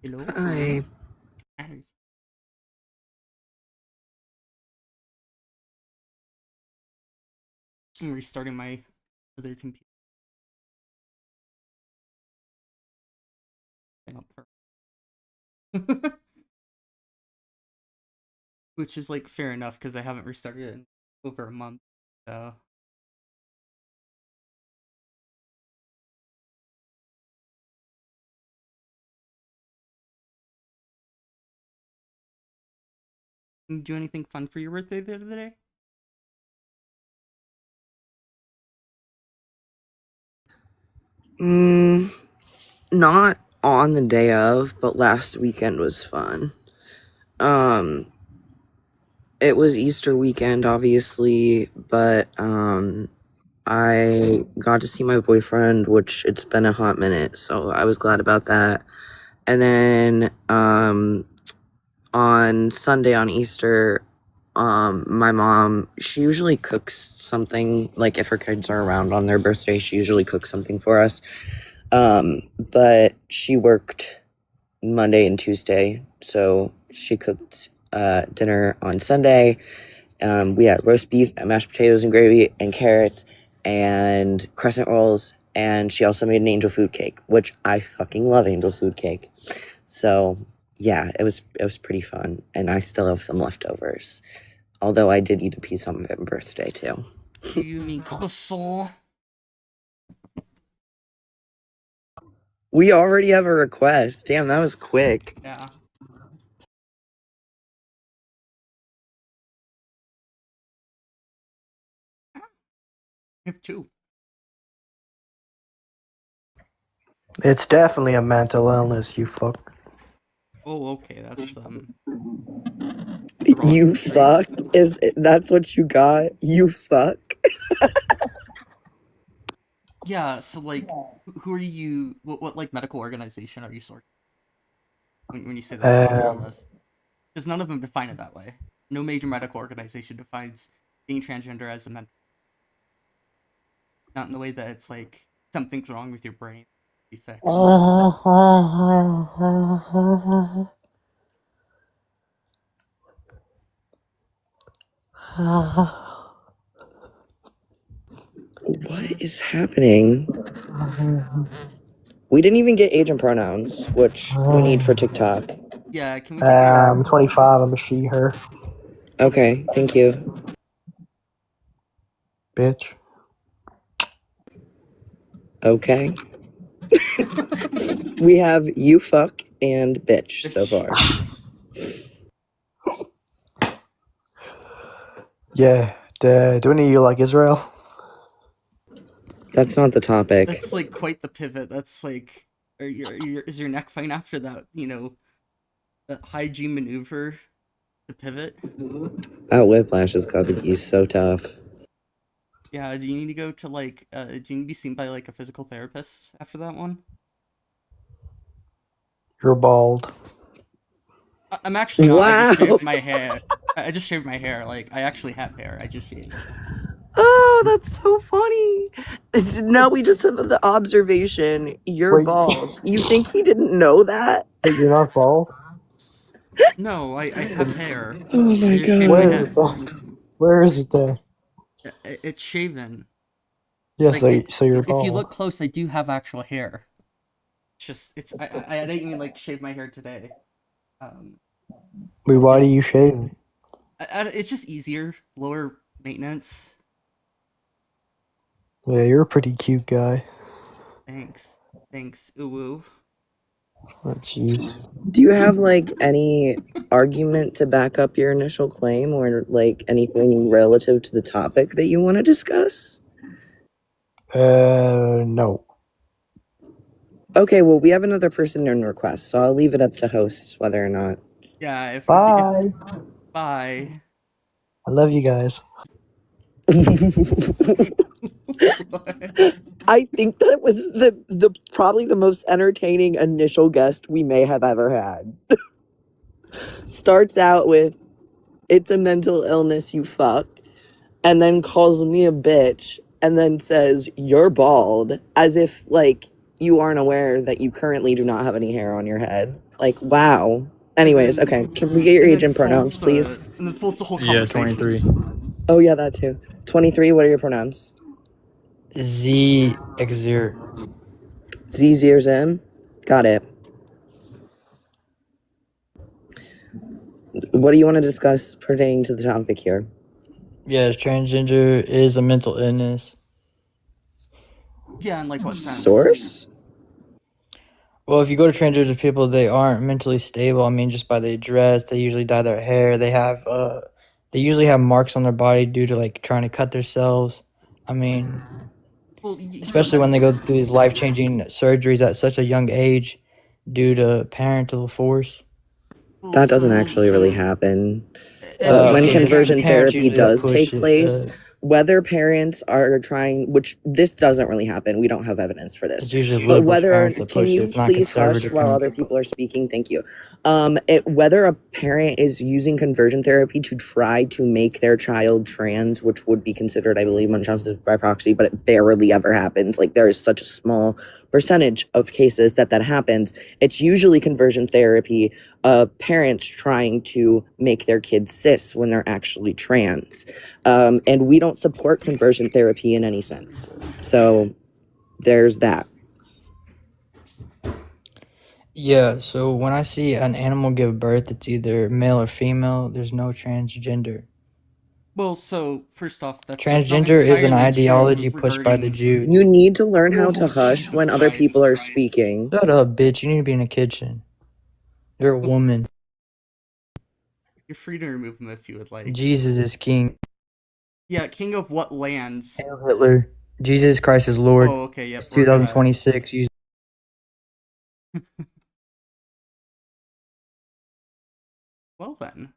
Hello. Hi. Hi. I'm restarting my other computer thing up for which is like fair enough because I haven't restarted it in over a month. So you do anything fun for your birthday the other day? Not on the day of, but last weekend was fun. Um, it was Easter weekend, obviously, but I got to see my boyfriend, which it's been a hot minute, so I was glad about that. And then on Sunday on Easter, my mom, she usually cooks something, like if her kids are around on their birthday, she usually cooks something for us. But she worked Monday and Tuesday, so she cooked dinner on Sunday. We had roast beef and mashed potatoes and gravy and carrots and crescent rolls, and she also made an angel food cake, which I fucking love angel food cake. So yeah, it was pretty fun, and I still have some leftovers. Although I did eat a piece on my birthday too. Do you mean croissant? We already have a request. Damn, that was quick. Yeah. I have two. It's definitely a mental illness, you fuck. Oh, okay. That's You derogatory. fuck? That's what you got? You fuck? Yeah. So like, who are you? What like medical organization are you sorting when you say that's a mental Um, illness? Because none of them define it that way. No major medical organization defines being transgender as a mental, not in the way that it's like something's wrong with your brain, be fixed. What is happening? We didn't even get age and pronouns, which we need for TikTok. Yeah, can we get I'm 25, I'm a she, her, Okay, thank you. bitch. Okay. We have you fuck and bitch so bitch? far. Yeah, do any of you like Israel? That's not the topic. That's like quite the pivot. That's like, is your neck fine after that? That high G maneuver to pivot. That whiplash has got to be so tough. Yeah, do you need to go to like, do you need to be seen by like a physical therapist after that one? You're bald. I'm actually not. I just Wow. shaved my hair. I just shaved my hair. Like, I actually have hair. I just shaved. Oh, that's so funny. Now we just have the observation. You're Wait, bald. You think we didn't know that? wait, you're not bald? No, I have hair. Oh I my just shaved my Where god. is head. it? Where is it there? It's shaven. Yeah, Like so you're if you bald. look close, I do have actual hair. It's just it's I didn't even like shave my hair today. Um, Wait, it why do just you shave? it's just easier, lower maintenance. Yeah, you're a pretty cute guy. Thanks. Ooh woo. Oh, jeez. Do you have like any argument to back up your initial claim or like anything relative to the topic that you want to discuss? No. Okay, well, we have another person in request, so I'll leave it up to hosts whether or not. Yeah. If Bye. bye. I love you guys. I think that was the probably the most entertaining initial guest we may have ever had. Starts out with, "It's a mental illness, you fuck," and then calls me a bitch, and then says, "You're bald," as if like you aren't aware that you currently do not have any hair on your head. Like, wow. Anyways, okay. Can we get your age and pronouns, please? And then folds the whole Yeah, conversation. 23. Oh, yeah, that too. 23, what are your pronouns? ZXer. Z zeros M? Got it. What do you want to discuss pertaining to the topic here? Yes, transgender is a mental illness. Yeah, and like what sense? Source? Well, if you go to transgender people, they aren't mentally stable. I mean, just by the dress, they usually dye their hair. They usually have marks on their body due to like trying to cut themselves. I mean, Well, especially when they go through these life-changing surgeries at such a young age due to parental force. That doesn't actually really happen. When Okay, conversion the parents therapy usually does push take it, place, whether parents are trying, which this doesn't really happen, we don't have evidence for this. it's usually But liberal whether, parents that can push it. you It's not please hush conservative while parents. other people are speaking? Thank you. Whether a parent is using conversion therapy to try to make their child trans, which would be considered, I believe, unjustified by proxy, but it barely ever happens. Like, there is such a small percentage of cases that happens. It's usually conversion therapy, parents trying to make their kids cis when they're actually trans. And we don't support conversion therapy in any sense. So there's that. Yeah, so when I see an animal give birth, it's either male or female. There's no transgender. Well, so first off, that's Transgender is an entirely ideology true pushed by the regarding- Jews. You need to learn how to Oh, hush Jesus when other Christ. people are speaking. Shut up, bitch. You need to be in the kitchen. You're a woman. You're free to remove him if you would like. Jesus is king. Yeah, king of what lands? Hail Hitler. Jesus Christ is Lord. Oh, okay, yep. It's 2026. Use Well then.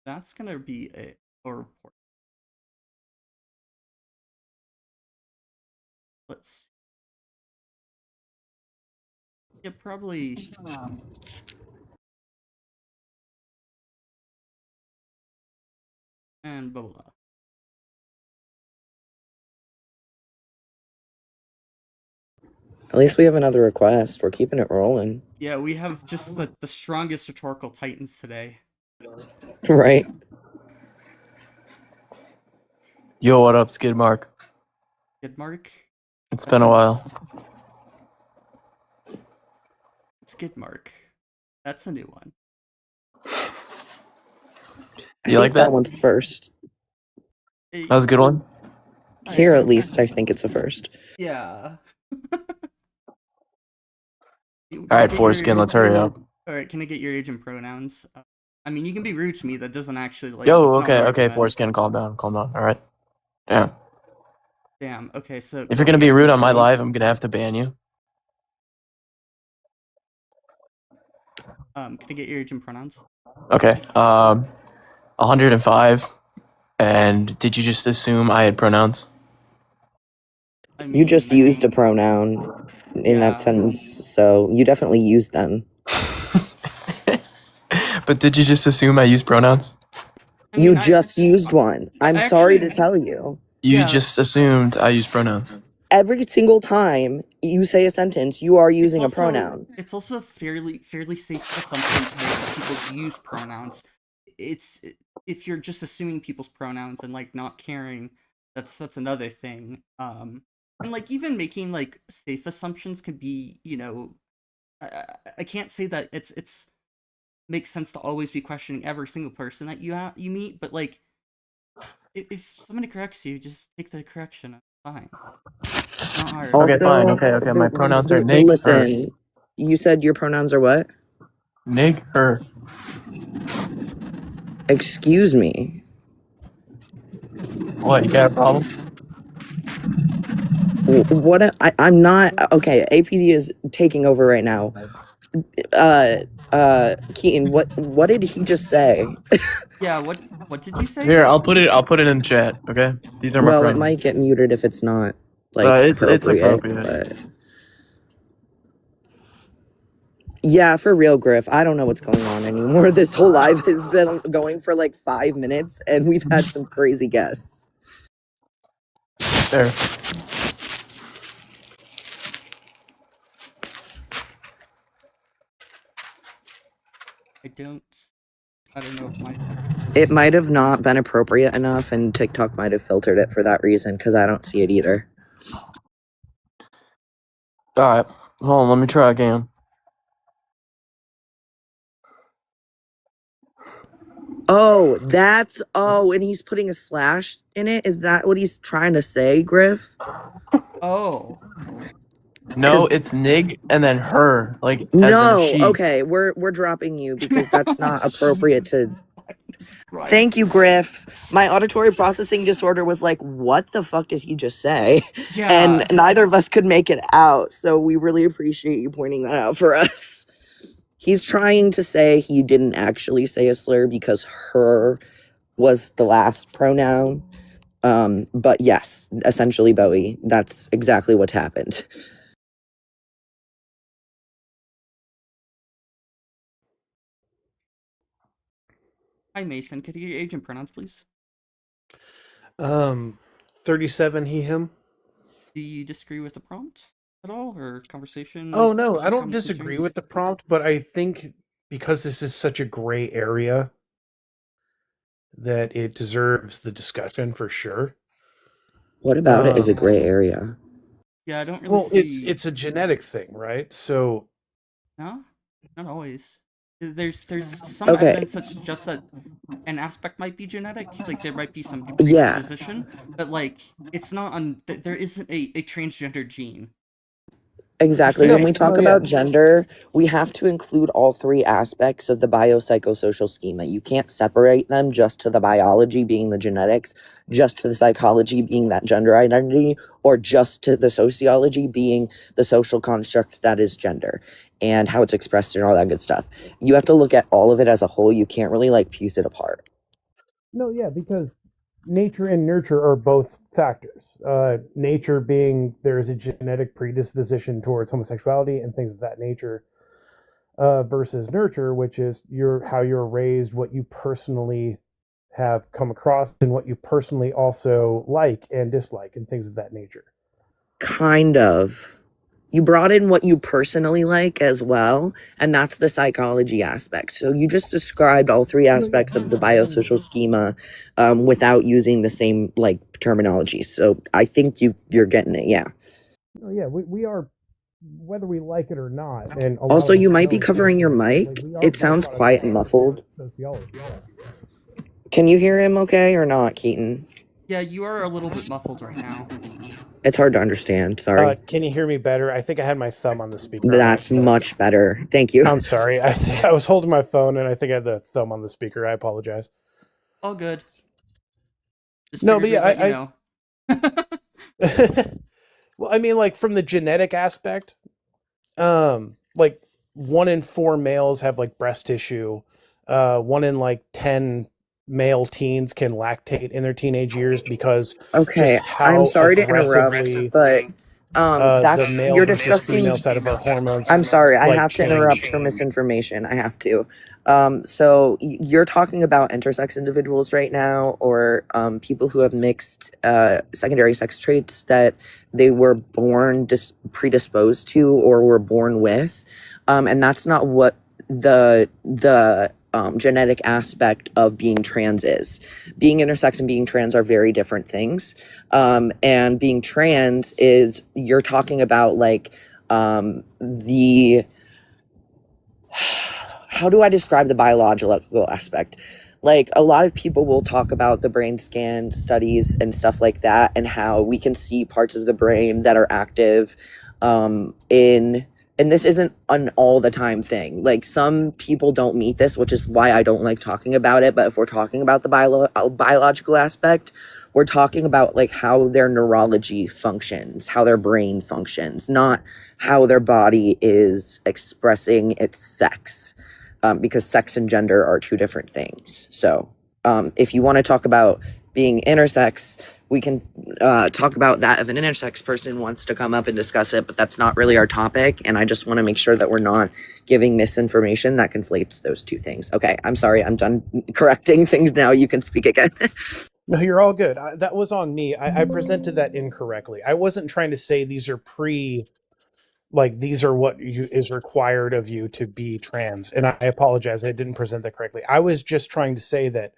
That's gonna be a report. Let's. Yeah, probably. And blah blah. At least we have another request. We're keeping it rolling. Yeah, we have just the strongest rhetorical titans today. Right. Yo, what up, Skid Mark? Good, Mark? It's been a while. Skid Mark. That's a new one. You like that? That one's first. That was a good one. Here, at least, I think it's a first. Yeah. All right, foreskin, let's hurry up. All right, can I get your age and pronouns? I mean, you can be rude to me. That doesn't actually like. Yo, that's not okay, an okay, argument. foreskin, calm down. All right. Damn. Damn. Okay, so If you're gonna be rude on my live, I'm gonna have to ban you. Can I get your age and pronouns? Okay. 105. And did you just assume I had pronouns? I mean, You just used a pronoun in Yeah. that sentence, so you definitely used them. But did you just assume I use pronouns? I mean, You just used one. I'm sorry to actually- tell you. You Yeah. just assumed I use pronouns. Every single time you say a sentence, you are using It's a pronoun. It's also a fairly safe assumption to make people use pronouns. It's if you're just assuming people's pronouns and like not caring, that's another thing. And like even making like safe assumptions can be, you know, I can't say that it's makes sense to always be questioning every single person that you meet, but like if somebody corrects you, just take the correction. It's fine. It's not hard. Okay, fine. Okay. My pronouns are Nick. Listen, you said your pronouns are what? Nig, her. Excuse me. What, you got a problem? What? I'm not. Okay, APD is taking over right now. Keaton, what did he just say? Yeah, what did you say? Here, I'll put it in chat, okay? These are my Well, it pronouns. might get muted if it's not like it's appropriate. But... Yeah, for real, Griff. I don't know what's going on anymore. This whole live has been going for like 5 minutes, and we've had some crazy guests. There. I don't know if my It might have not been appropriate enough, and TikTok might have filtered it for that reason, because I don't see it either. Alright, hold on, let me try again. Oh, and he's putting a slash in it? Is that what he's trying to say, Griff? Oh. No, it's Nig and then her, like as in No, she. okay, we're dropping you because that's not appropriate to... Right. Thank you, Griff. My auditory processing disorder was like, what the fuck did he just say? Yeah. And neither of us could make it out, so we really appreciate you pointing that out for us. He's trying to say he didn't actually say a slur because her was the last pronoun. But yes, essentially, Bowie, that's exactly what happened. Hi, Mason. Could you get your age and pronouns, please? 37, he, him. Do you disagree with the prompt at all, or conversation? Oh, no, questions, I don't comments, disagree concerns? with the prompt, but I think because this is such a gray area that it deserves the discussion for sure. What about it is a gray area? Yeah, I don't really Well, see... it's a genetic thing, right? So No? Not always. There's some Okay. evidence that suggests that an aspect might be genetic, like there might be some Yeah. predisposition, but like it's not on. There isn't a transgender gene. Exactly. saying? When we talk No, yeah. about gender, we have to include all three aspects of the biopsychosocial schema. You can't separate them just to the biology being the genetics, just to the psychology being that gender identity, or just to the sociology being the social construct that is gender and how it's expressed and all that good stuff. You have to look at all of it as a whole. You can't really like piece it apart. No, yeah, because nature and nurture are both factors. Nature being there is a genetic predisposition towards homosexuality and things of that nature, versus nurture, which is how you're raised, what you personally have come across, and what you personally also like and dislike, and things of that nature. Kind of. You brought in what you personally like as well, and that's the psychology aspect. So you just described all three aspects of the biosocial schema without using the same like terminology. So I think you're getting it. Yeah. Oh yeah, we are, whether we like it or not. And Also, you might be covering your mic. It sounds quiet and muffled. Sociology. Can you hear him okay or not, Keaton? Yeah, you are a little bit muffled right now. It's hard to understand. Sorry. Can you hear me better? I think I had my thumb on the speaker. That's much better. Thank you. I'm sorry. I think I was holding my phone and I think I had the thumb on the speaker. I apologize. All good. Just No, but figured yeah, we'd let you know. Well, I mean, like from the genetic aspect, like 1 in 4 males have like breast tissue. 1 in like 10 male teens can lactate in their teenage years because Okay, just how I'm sorry to aggressively interrupt, but that's the male you're versus discussing. female side of our hormones. I'm sorry, I like, have to change. interrupt for misinformation. I have to. So you're talking about intersex individuals right now, or people who have mixed secondary sex traits that they were born predisposed to or were born with, and that's not what the genetic aspect of being trans is. Being intersex and being trans are very different things. And being trans is, you're talking about like the, how do I describe the biological aspect? Like a lot of people will talk about the brain scan studies and stuff like that, and how we can see parts of the brain that are active and this isn't an all the time thing. Like some people don't meet this, which is why I don't like talking about it. But if we're talking about the biological aspect, we're talking about like how their neurology functions, how their brain functions, not how their body is expressing its sex, because sex and gender are two different things. So if you want to talk about being intersex, we can talk about that if an intersex person wants to come up and discuss it, but that's not really our topic, and I just want to make sure that we're not giving misinformation that conflates those two things. Okay, I'm sorry, I'm done correcting things now. You can speak again. No, you're all good. That was on me. I presented that incorrectly. I wasn't trying to say these are like these are what is required of you to be trans. And I apologize, I didn't present that correctly. I was just trying to say that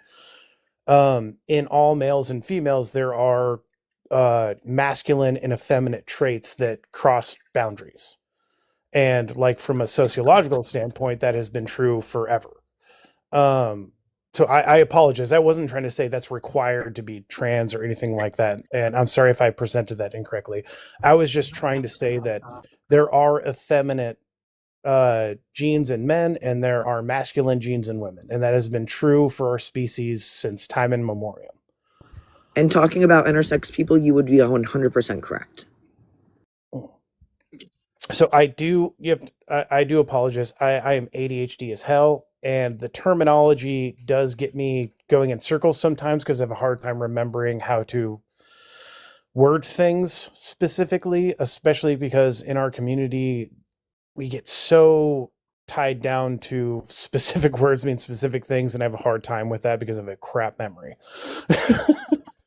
in all males and females there are masculine and effeminate traits that cross boundaries. And like from a sociological standpoint, that has been true forever. So I apologize. I wasn't trying to say that's required to be trans or anything like that. And I'm sorry if I presented that incorrectly. I was just trying to say that there are effeminate genes in men and there are masculine genes in women. And that has been true for our species since time immemorial. And talking about intersex people, you would be 100% correct. So I do apologize. I am ADHD as hell, and the terminology does get me going in circles sometimes because I have a hard time remembering how to word things specifically, especially because in our community we get so tied down to specific words mean specific things, and I have a hard time with that because of a crap memory.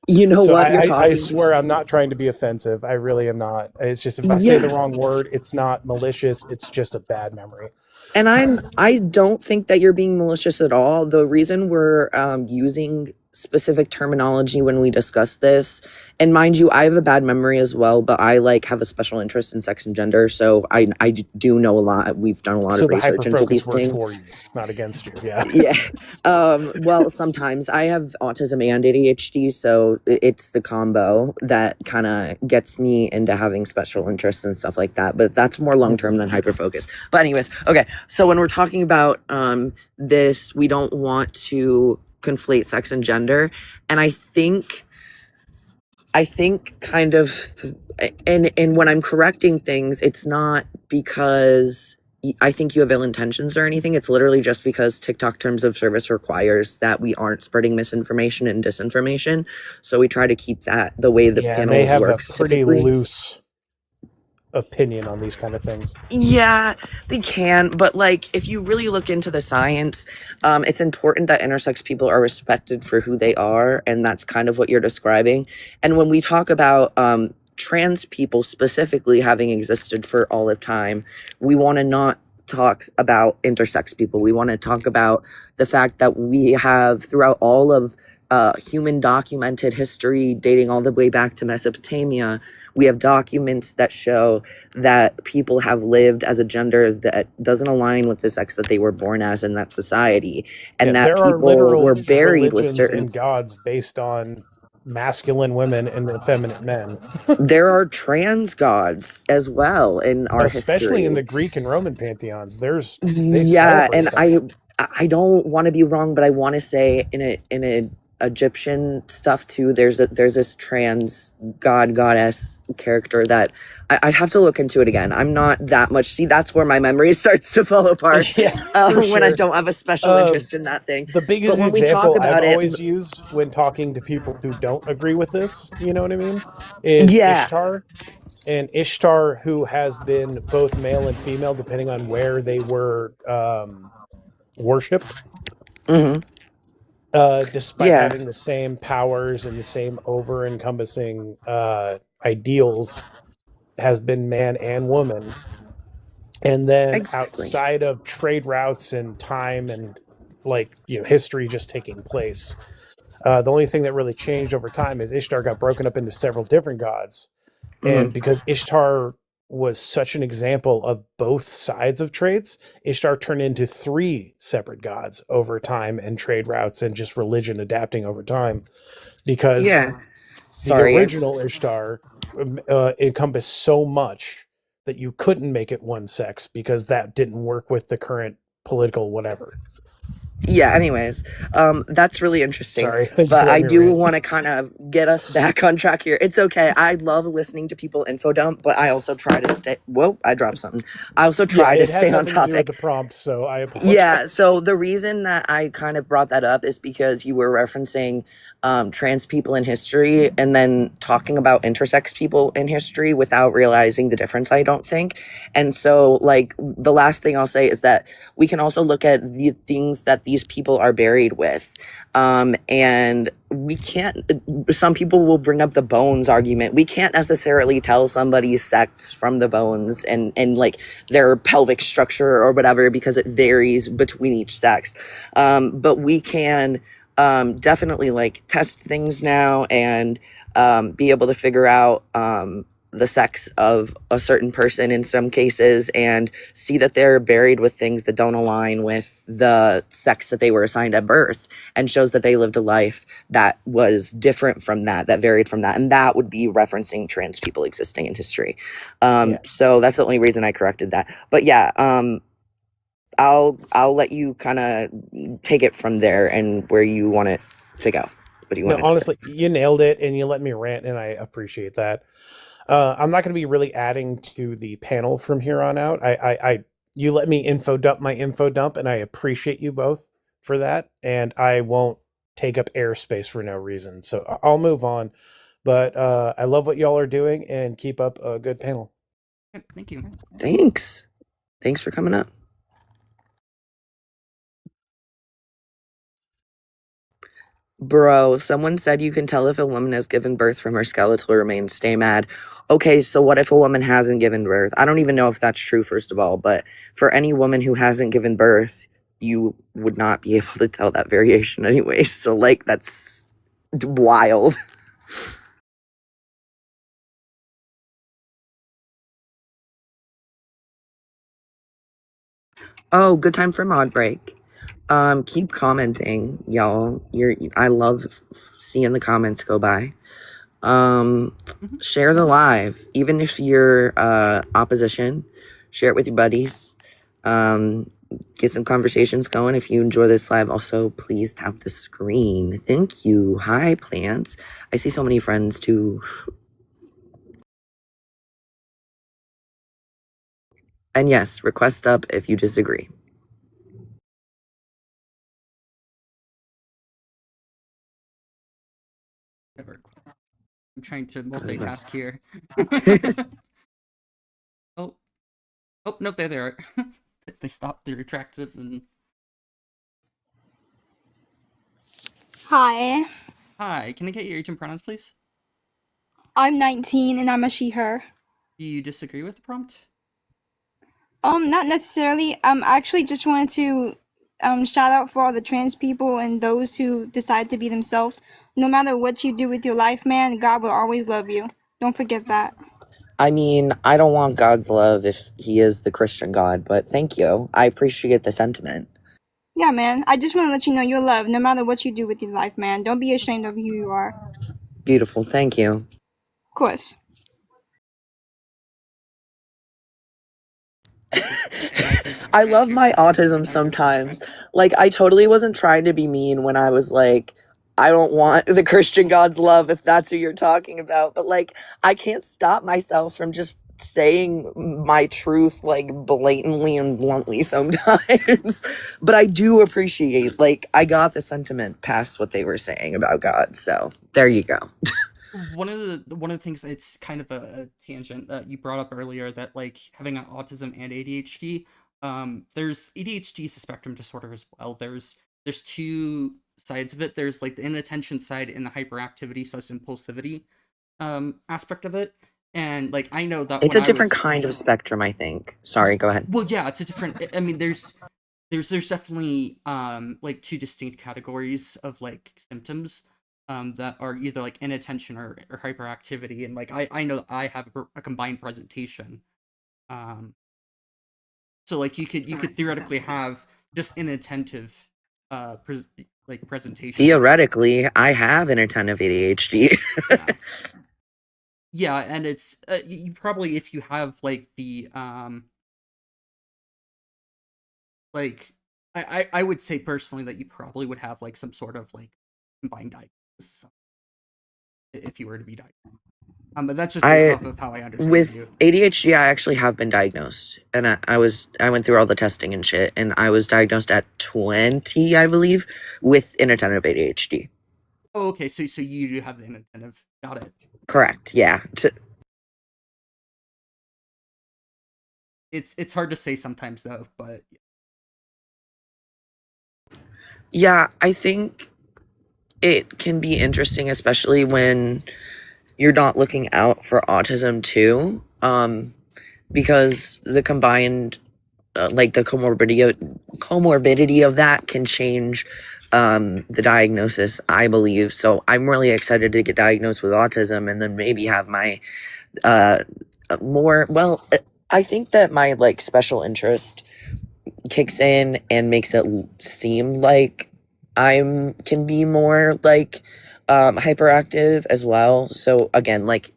You know So what? You're I talking. swear I'm not trying to be offensive. I really am not. It's just if I say the wrong word, it's not malicious. It's just a bad memory. And I don't think that you're being malicious at all. The reason we're using specific terminology when we discuss this, and mind you, I have a bad memory as well, but I like have a special interest in sex and gender, so I do know a lot. We've done a lot So of the research into these hyperfocus works things. for you, not against you. Yeah. Yeah. Well, sometimes I have autism and ADHD, so it's the combo that kind of gets me into having special interests and stuff like that. But that's more long term than hyperfocus. But anyways, okay. So when we're talking about this, we don't want to conflate sex and gender, and I think kind of, and when I'm correcting things, it's not because I think you have ill intentions or anything. It's literally just because TikTok terms of service requires that we aren't spreading misinformation and disinformation. So we try to keep that the way the panel they have works. a pretty typically. loose opinion on these kind of things. Yeah, they can, but like if you really look into the science, it's important that intersex people are respected for who they are, and that's kind of what you're describing. And when we talk about trans people specifically having existed for all of time, we want to not talk about intersex people. We want to talk about the fact that we have throughout all of human documented history dating all the way back to Mesopotamia, we have documents that show that people have lived as a gender that doesn't align with the sex that they were born as in that society, and that there are people literal were buried with religions certain and gods based on masculine women and effeminate men. There are trans gods as well in our Especially history. in the Greek and Roman pantheons. They Yeah, and celebrate that. I don't want to be wrong, but I want to say in a Egyptian stuff too, there's this trans goddess character that I'd have to look into it again. I'm not that much. See, that's where my memory starts to fall apart. When I don't have a special interest in that thing. The biggest when we example talk about I've it, always used when talking to people who don't agree with this, you know what I mean, is Ishtar. And Ishtar, who has been both male and female, depending on where they were worshipped. Despite having the same powers and the same over-encompassing ideals, has been man and woman. And then outside of trade routes and time and history just taking place, the only thing that really changed over time is Ishtar got broken up into several different gods. And because Ishtar was such an example of both sides of traits, Ishtar turned into 3 separate gods over time and trade routes and just religion adapting over time. Because the original Ishtar encompassed so much that you couldn't make it one sex because that didn't work with the current political whatever. Yeah, anyways, that's really interesting. Sorry, but I do want to kind of get us back on track here. It's okay. I love listening to people info dump, but I also try to stay. Whoa, I dropped something. I also try to stay on topic. To do with the prompt, so I apologize. Yeah, so the reason that I kind of brought that up is because you were referencing trans people in history and then talking about intersex people in history without realizing the difference, I don't think. And so, like, the last thing I'll say is that we can also look at the things that these people are buried with. And we can't, some people will bring up the bones argument. We can't necessarily tell somebody's sex from the bones and like their pelvic structure or whatever, because it varies between each sex. But we can definitely like test things now and be able to figure out the sex of a certain person in some cases and see that they're buried with things that don't align with the sex that they were assigned at birth, and shows that they lived a life that was different from that varied from that. And that would be referencing trans people existing in history. Yeah. So that's the only reason I corrected that. But yeah, I'll let you kind of take it from there and where you want it to go. What do you No, want to say? honestly, you nailed it, and you let me rant, and I appreciate that. I'm not going to be really adding to the panel from here on out. You let me info dump my info dump, and I appreciate you both for that. And I won't take up airspace for no reason, so I'll move on. But I love what y'all are doing, and keep up a good panel. Yep, thank you. Thanks for coming up. Bro, someone said you can tell if a woman has given birth from her skeletal remains. Stay mad. Okay, so what if a woman hasn't given birth? I don't even know if that's true, first of all, but for any woman who hasn't given birth, you would not be able to tell that variation anyway. So, like, that's wild. Oh, good time for mod break. Keep commenting, y'all. I love seeing the comments go by. Share the live, even if you're opposition. Share it with your buddies. Get some conversations going. If you enjoy this live, also please tap the screen. Thank you. Hi, plants. I see so many friends too. And yes, request up if you disagree. Whatever. I'm trying to multitask here. Oh, oh no, there they are. They stopped. They retracted, and Hi, hi. Can I get your age and pronouns, please? I'm 19 and I'm a she, her. Do you disagree with the prompt? Not necessarily. I actually just wanted to shout out for all the trans people and those who decide to be themselves. No matter what you do with your life, man, God will always love you. Don't forget that. I mean, I don't want God's love if he is the Christian God, but thank you. I appreciate the sentiment. Yeah, man. I just want to let you know you're loved no matter what you do with your life, man. Don't be ashamed of who you are. Beautiful. Thank you. Of course. I love my autism sometimes. Like, I totally wasn't trying to be mean when I was like, I don't want the Christian God's love if that's who you're talking about. But, like, I can't stop myself from just saying my truth, like, blatantly and bluntly sometimes. But I do appreciate, like, I got the sentiment past what they were saying about God. So, there you go. One of the things, it's kind of a tangent that you brought up earlier, that like having autism and ADHD, there's ADHD is a spectrum disorder as well. There's two sides of it. There's like the inattention side and the hyperactivity / impulsivity aspect of it. And like I know that It's when a I different was kind of spectrum, I think. Sorry, go ahead. well, yeah, it's a different. I mean, there's definitely like two distinct categories of like symptoms that are either like inattention or hyperactivity, and like I know I have a combined presentation. um so like you could theoretically have just inattentive presentation. Theoretically, I have inattentive ADHD. Yeah, yeah, and it's you probably, if you have like the like I would say personally that you probably would have like some sort of like combined diagnosis if you were to be diagnosed. But that's just based I off of how I understand with you. ADHD, I actually have been diagnosed, and I went through all the testing and shit, and I was diagnosed at 20, I believe, with inattentive ADHD. Oh, okay. So you do have the inattentive. Got it. Correct. Yeah. It's hard to say sometimes though, but Yeah, I think it can be interesting, especially when you're not looking out for autism too, because the combined, like the comorbidity of that can change the diagnosis, I believe. So I'm really excited to get diagnosed with autism and then maybe have my uh, more. Well, I think that my like special interest kicks in and makes it seem like I'm can be more like hyperactive as well. So again, like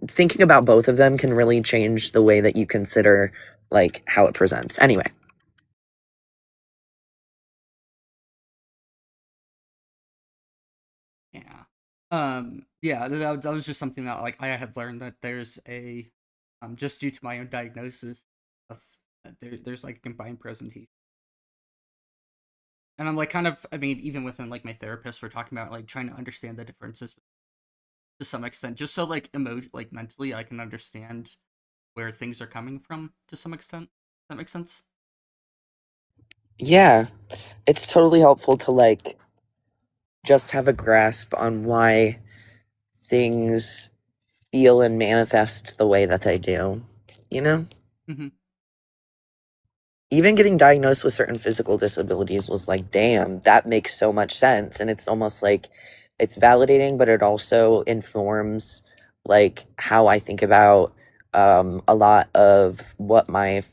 thinking about both of them can really change the way that you consider like how it presents. Anyway, Yeah. Yeah, that was just something that like I had learned that there's a just due to my own diagnosis of there's like a combined presentation. And I'm like kind of I mean, even within like my therapist, we're talking about like trying to understand the differences to some extent, just so like like mentally I can understand where things are coming from to some extent. That makes sense? yeah, it's totally helpful to like just have a grasp on why things feel and manifest the way that they do, you know? Mm-hmm. Even getting diagnosed with certain physical disabilities was like, damn, that makes so much sense. And it's almost like it's validating, but it also informs like how I think about a lot of what my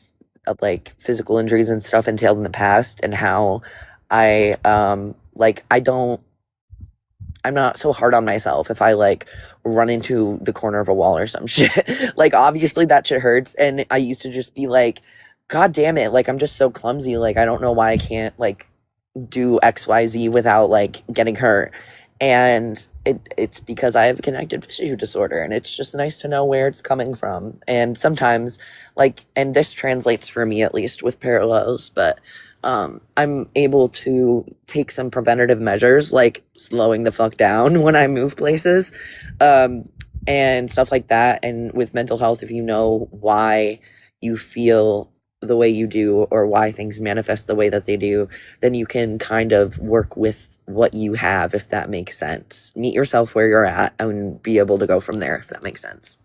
like physical injuries and stuff entailed in the past and how I like I'm not so hard on myself if I like run into the corner of a wall or some shit. Like obviously that shit hurts and I used to just be like, God damn it, like I'm just so clumsy, like I don't know why I can't like do XYZ without like getting hurt. And it's because I have a connective tissue disorder and it's just nice to know where it's coming from. And sometimes like and this translates for me at least with parallels, but I'm able to take some preventative measures like slowing the fuck down when I move places, um, and stuff like that. And with mental health, if you know why you feel the way you do or why things manifest the way that they do, then you can kind of work with what you have, if that makes sense. Meet yourself where you're at and be able to go from there, if that makes sense.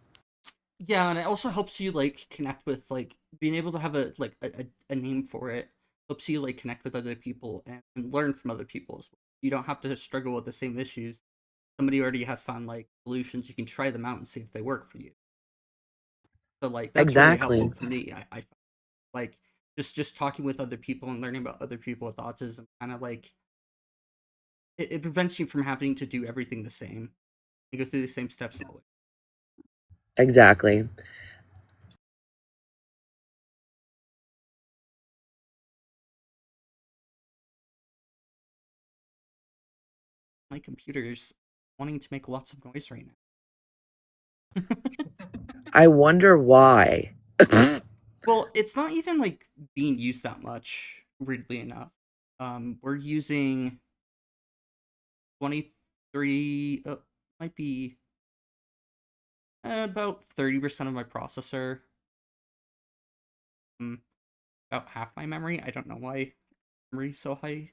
Yeah, and it also helps you like connect with like being able to have a like a name for it helps you like connect with other people and learn from other people as well. You don't have to struggle with the same issues. Somebody already has found like solutions. You can try them out and see if they work for you. So like that's really helpful Exactly. for me. I find. Like just talking with other people and learning about other people with autism kind of like it prevents you from having to do everything the same and go through the same steps always. Exactly. My computer's wanting to make lots of noise right now. I wonder why. Well, it's not even like being used that much, weirdly enough. We're using 23 might be about 30% of my processor. About half my memory. I don't know why memory's so high.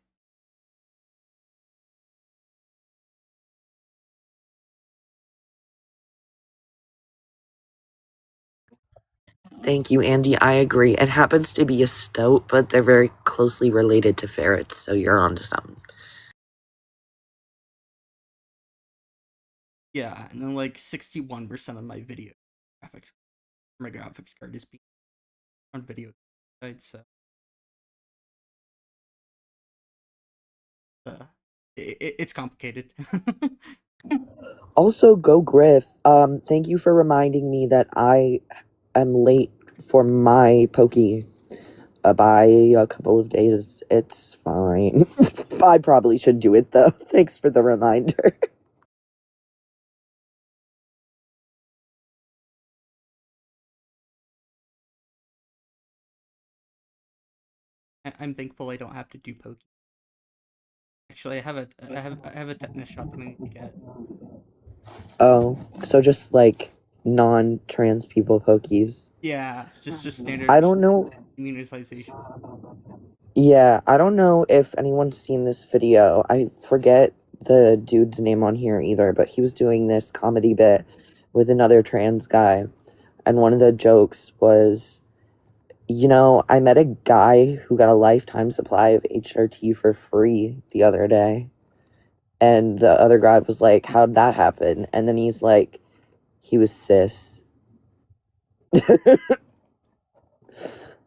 Thank you, Andy. I agree. It happens to be a stoat, but they're very closely related to ferrets, so you're onto something. Yeah, and then like 61% of my video graphics, my graphics card is being on video side, so uh, it's complicated. Also, go Griff. Thank you for reminding me that I am late for my pokey by a couple of days. It's fine. I probably should do it though. Thanks for the reminder. I'm thankful I don't have to do pokey. Actually, I have a tetanus shot that I need to get. Oh, so just like non-trans people pokies. Yeah, it's just standard I don't know. immunization. Yeah, I don't know if anyone's seen this video. I forget the dude's name on here either, but he was doing this comedy bit with another trans guy. And one of the jokes was, I met a guy who got a lifetime supply of HRT for free the other day. And the other guy was like, how'd that happen? And then he's like, he was cis.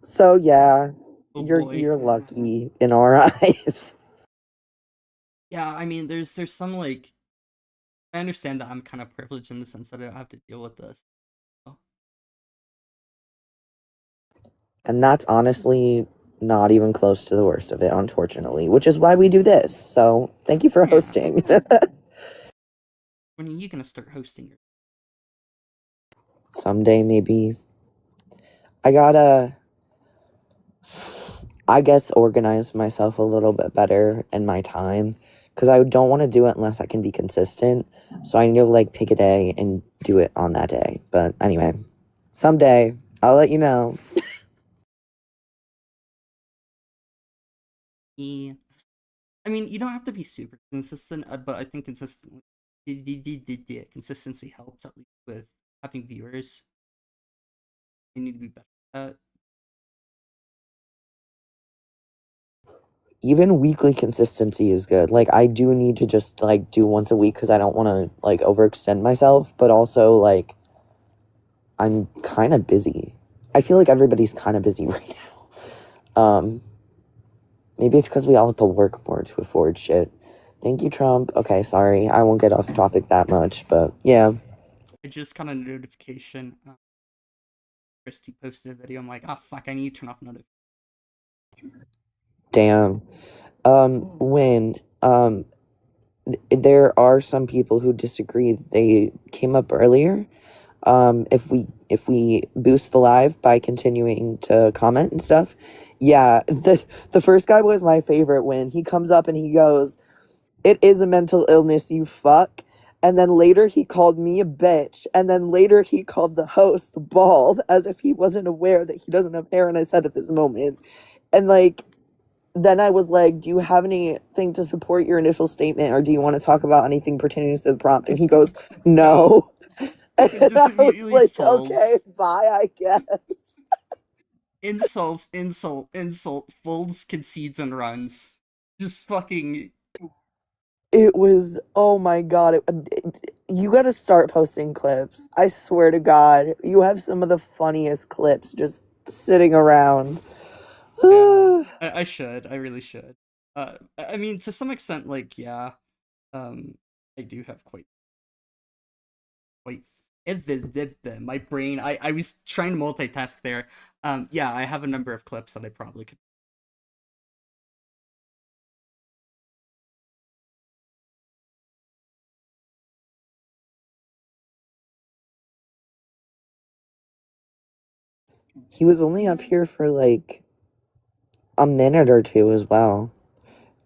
So yeah, Oh you're boy. you're lucky in our eyes. Yeah, I mean, there's some like, I understand that I'm kind of privileged in the sense that I don't have to deal with this. And that's honestly not even close to the worst of it, unfortunately, which is why we do this. So thank you for Yeah. hosting. When are you gonna start hosting your? Someday, maybe. I gotta, I guess, organize myself a little bit better in my time, because I don't want to do it unless I can be consistent. So I need to like pick a day and do it on that day. But anyway, someday I'll let you know. Yeah. I mean, you don't have to be super consistent, but I think consistency helps, at least with having viewers. You need to be better at that. Even weekly consistency is good. Like, I do need to just like do once a week because I don't want to like overextend myself, but also like I'm kind of busy. I feel like everybody's kind of busy right now. Maybe it's because we all have to work more to afford shit. Thank you, Trump. Okay, sorry, I won't get off topic that much, but yeah. I just got a notification. Christy posted a video. I'm like, oh fuck, I need to turn off notifications. Damn. When there are some people who disagree. They came up earlier. If we boost the live by continuing to comment and stuff, yeah, the first guy was my favorite when he comes up and he goes, "It is a mental illness, you fuck." And then later he called me a bitch. And then later he called the host bald as if he wasn't aware that he doesn't have hair. And I said at this moment. And like, then I was like, do you have anything to support your initial statement? Or do you want to talk about anything pertaining to the prompt? And he goes, no. And Just I was immediately like, folds. okay, bye, I guess. Insults, insult, folds, concedes, and runs. Just fucking. It was, oh my God. You got to start posting clips. I swear to God, you have some of the funniest clips just sitting around. Yeah, I should. I really should. I mean, to some extent, like, yeah, I do have quite. My brain. I was trying to multitask there. Yeah, I have a number of clips that I probably could. He was only up here for like a minute or two as well.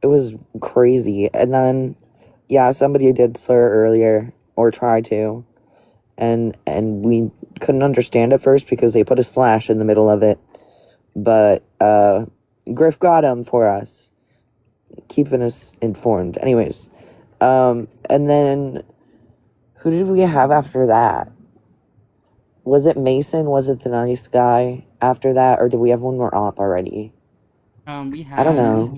It was crazy. And then, yeah, somebody did slur earlier or try to. And we couldn't understand at first because they put a slash in the middle of it. But Griff got him for us, keeping us informed. Anyways, and then who did we have after that? Was it Mason? Was it the nice guy after that? Or did we have one more op already? We had. I don't know.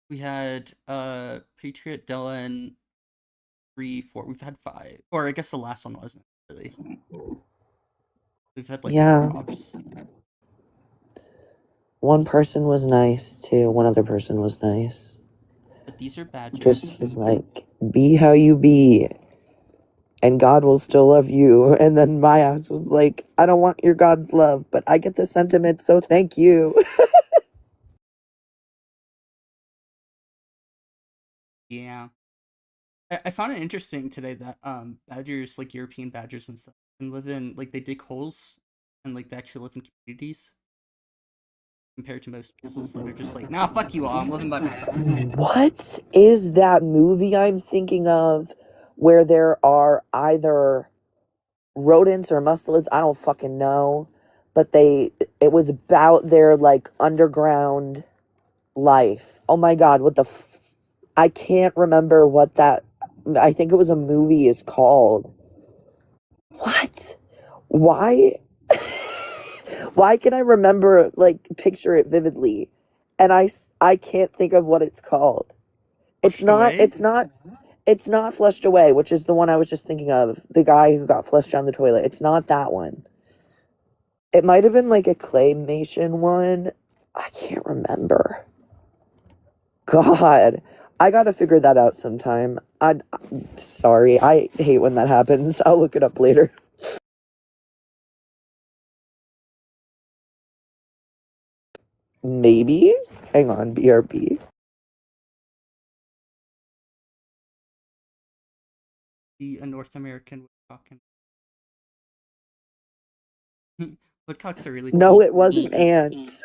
We had Patriot, Dylan, 3, 4. We've had 5, or I guess the last one wasn't really. We've had like Yeah. 4 ops. One person was nice too. One other person was nice. But these are badges. Just was like, be how you be, and God will still love you. And then my ass was like, I don't want your God's love, but I get the sentiment, so thank you. Yeah. I found it interesting today that badgers, like European badgers and stuff, can live in, like, they dig holes and like they actually live in communities compared to most weasels that are just like, nah, fuck you all, I'm living by myself. What is that movie I'm thinking of where there are either rodents or mustelids, I don't fucking know, but it was about their like underground life. Oh my god, I can't remember what that, I think it was a movie is called. What? Why? Why can I remember, like, picture it vividly, and I can't think of what it's called. It's Flushed not. away? It's not Flushed Away, which is the one I was just thinking of. The guy who got flushed down the toilet. It's not that one. It might have been like a claymation one. I can't remember. God, I gotta figure that out sometime. Sorry, I hate when that happens. I'll look it up later. Maybe. Hang on, BRB. A North American woodcock. Woodcocks are really No, it wasn't ants.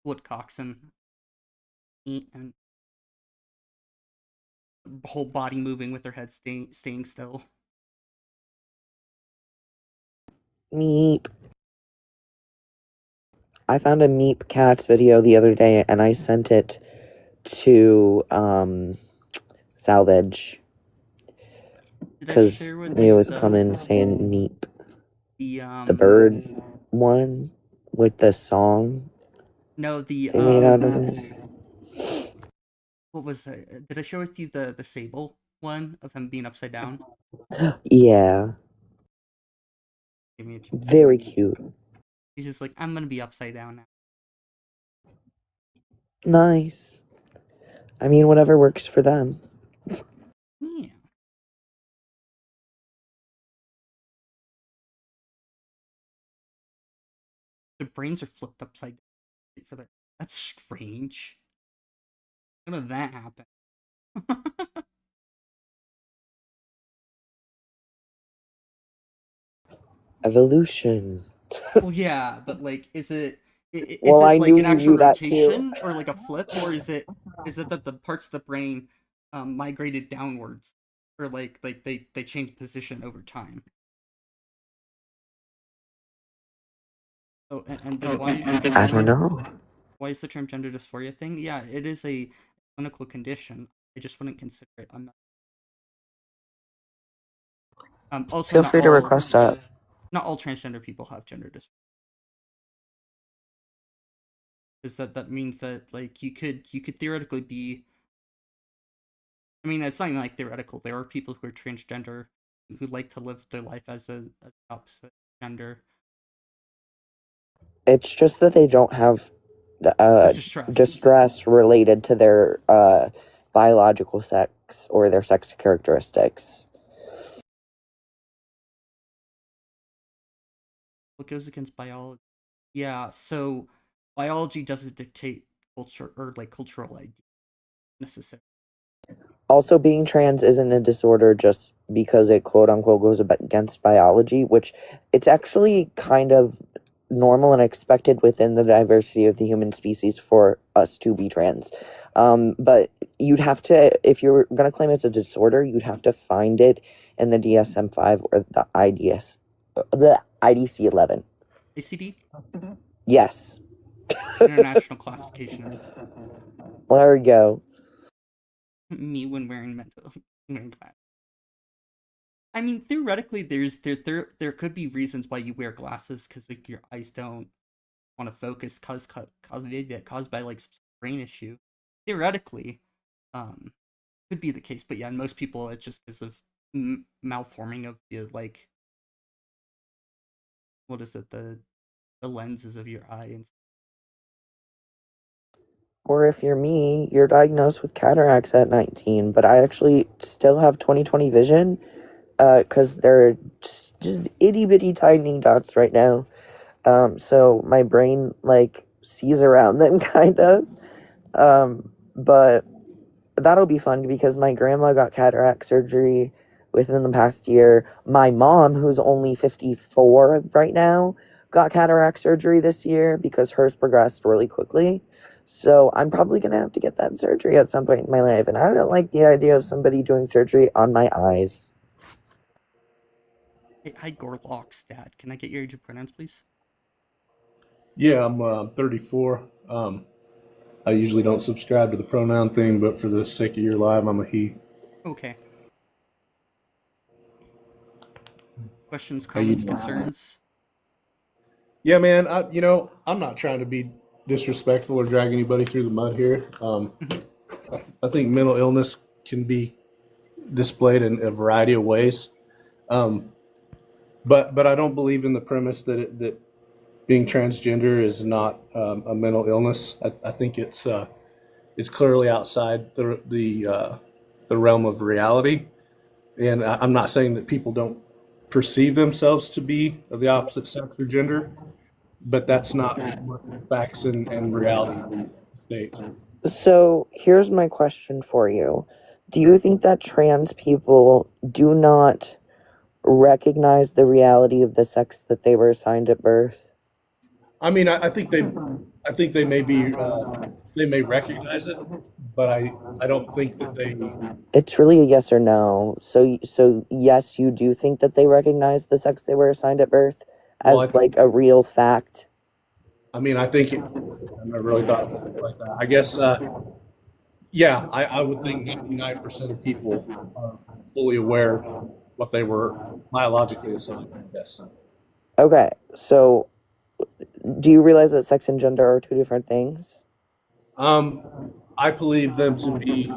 woodcocks and whole body moving with their head staying still. Meep. I found a Meep Cats video the other day and I sent it to Salvage Did I because share with he you was coming saying Meep. the The bird one with the song no the they made out of it. what was it? Did I share with you the sable one of him being upside down? Yeah, Give me a chance. very cute. He's just like, I'm gonna be upside down now. Nice. I mean, whatever works for them. Yeah. Their brains are flipped upside down for their. That's strange. How did that happen? Evolution. Well, yeah, but like, is Well, I it like knew an you actual knew that too. rotation or like a flip, or is it that the parts of the brain migrated downwards, or like they changed position over time? Oh, and then why is I don't know. why is the term gender dysphoria thing? Yeah, it is a clinical condition. I just wouldn't consider it. Also Feel free to request up. not all transgender people have gender dysphoria. Is that means that like you could theoretically be. I mean, it's not even like theoretical. There are people who are transgender who like to live their life as as opposite gender. It's just that they don't have It's distress. distress related to their biological sex or their sex characteristics. What goes against biology? Yeah, so biology doesn't dictate culture or like cultural idea necessarily. Also, being trans isn't a disorder just because it quote unquote goes against biology, which it's actually kind of normal and expected within the diversity of the human species for us to be trans. But you'd have to, if you're going to claim it's a disorder, you'd have to find it in the DSM 5 or the the IDC 11. ACD? Yes. International Classification of There we go. me when wearing mental wearing glasses. I mean, theoretically, there could be reasons why you wear glasses because like your eyes don't want to focus caused by like some brain issue. Theoretically, um, could be the case, but yeah, in most people it's just because of malforming of the like what is it the lenses of your eye and Or if you're me, you're diagnosed with cataracts at 19, but I actually still have 20/20 vision because they're just itty bitty tiny dots right now. So my brain like sees around them kind of. But that'll be fun because my grandma got cataract surgery within the past year. My mom, who's only 54 right now, got cataract surgery this year because hers progressed really quickly. So I'm probably gonna have to get that surgery at some point in my life, and I don't like the idea of somebody doing surgery on my eyes. Hey, hi, Gorlock's dad. Can I get your age of pronouns, please? Yeah, I'm 34. I usually don't subscribe to the pronoun thing, but for the sake of your live, I'm a he. Okay. Questions, How you comments, doing? concerns? Yeah, man. I'm not trying to be disrespectful or drag anybody through the mud here. Mhm. I think mental illness can be displayed in a variety of ways. Um, but I don't believe in the premise that being transgender is not a mental illness. I think it's clearly outside the realm of reality. And I'm not saying that people don't perceive themselves to be of the opposite sex or gender, but that's not what facts and reality state. So here's my question for you. Do you think that trans people do not recognize the reality of the sex that they were assigned at birth? I mean, I think they may recognize it, but I don't think that they. It's really a yes or no. So yes, you do think that they recognize the sex they were assigned at birth Well, as like a real fact. I mean, I think I've never really thought about it like that. I guess, yeah, I would think 99% of people are fully aware what they were biologically assigned. Yes. Okay, so do you realize that sex and gender are two different things? I believe them to be.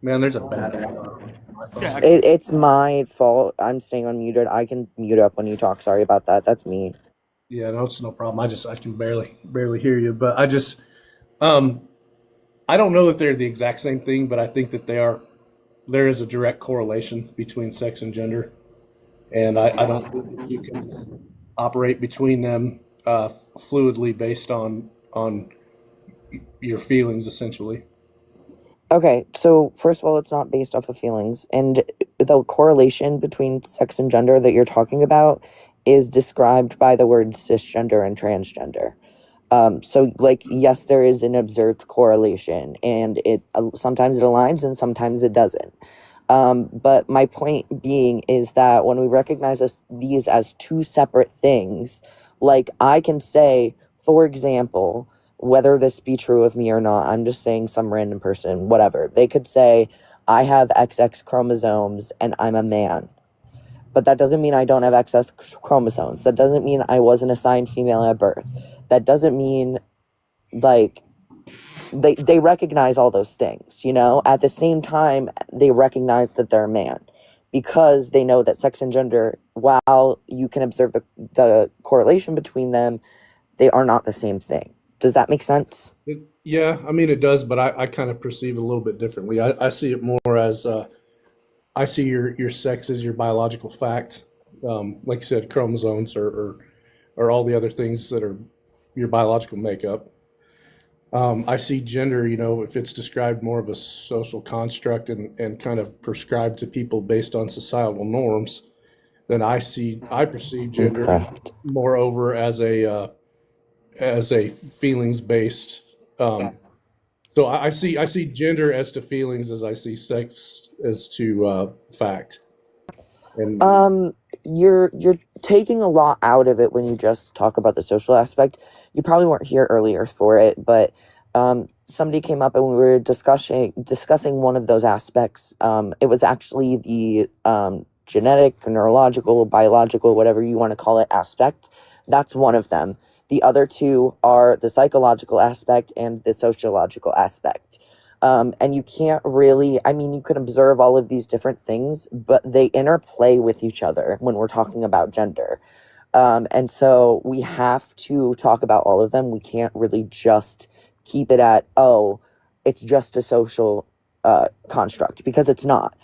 Man, there's a bad echo on my phone. Yeah, It's my fault. I'm staying unmuted. I can mute up when you talk. Sorry about that. That's me. Yeah, no, it's no problem. I can barely hear you, but um, I don't know if they're the exact same thing, but I think that they are. There is a direct correlation between sex and gender, and I don't think that you can just operate between them fluidly based on your feelings, essentially. Okay, so first of all, it's not based off of feelings. And the correlation between sex and gender that you're talking about is described by the words cisgender and transgender. So like, yes, there is an observed correlation, and it sometimes it aligns and sometimes it doesn't. But my point being is that when we recognize these as two separate things, like I can say, for example, whether this be true of me or not, I'm just saying some random person, whatever. They could say, I have XX chromosomes and I'm a man. But that doesn't mean I don't have XX chromosomes. That doesn't mean I wasn't assigned female at birth. That doesn't mean, like, they recognize all those things, you know? At the same time, they recognize that they're a man because they know that sex and gender, while you can observe the correlation between them, they are not the same thing. Does that make sense? Yeah, I mean it does, but I kind of perceive it a little bit differently. I see it more as I see your sex as your biological fact. Like you said, chromosomes or all the other things that are your biological makeup. I see gender, if it's described more of a social construct and kind of prescribed to people based on societal norms, then I perceive gender Incorrect. moreover as a feelings based. So I see gender as to feelings as I see sex as to fact. And You're taking a lot out of it when you just talk about the social aspect. You probably weren't here earlier for it, but somebody came up and we were discussing one of those aspects. It was actually the genetic, neurological, biological, whatever you want to call it, aspect. That's one of them. The other two are the psychological aspect and the sociological aspect. And you can't really, I mean, you can observe all of these different things, but they interplay with each other when we're talking about gender. And so we have to talk about all of them. We can't really just keep it at, oh, it's just a social construct, because it's not.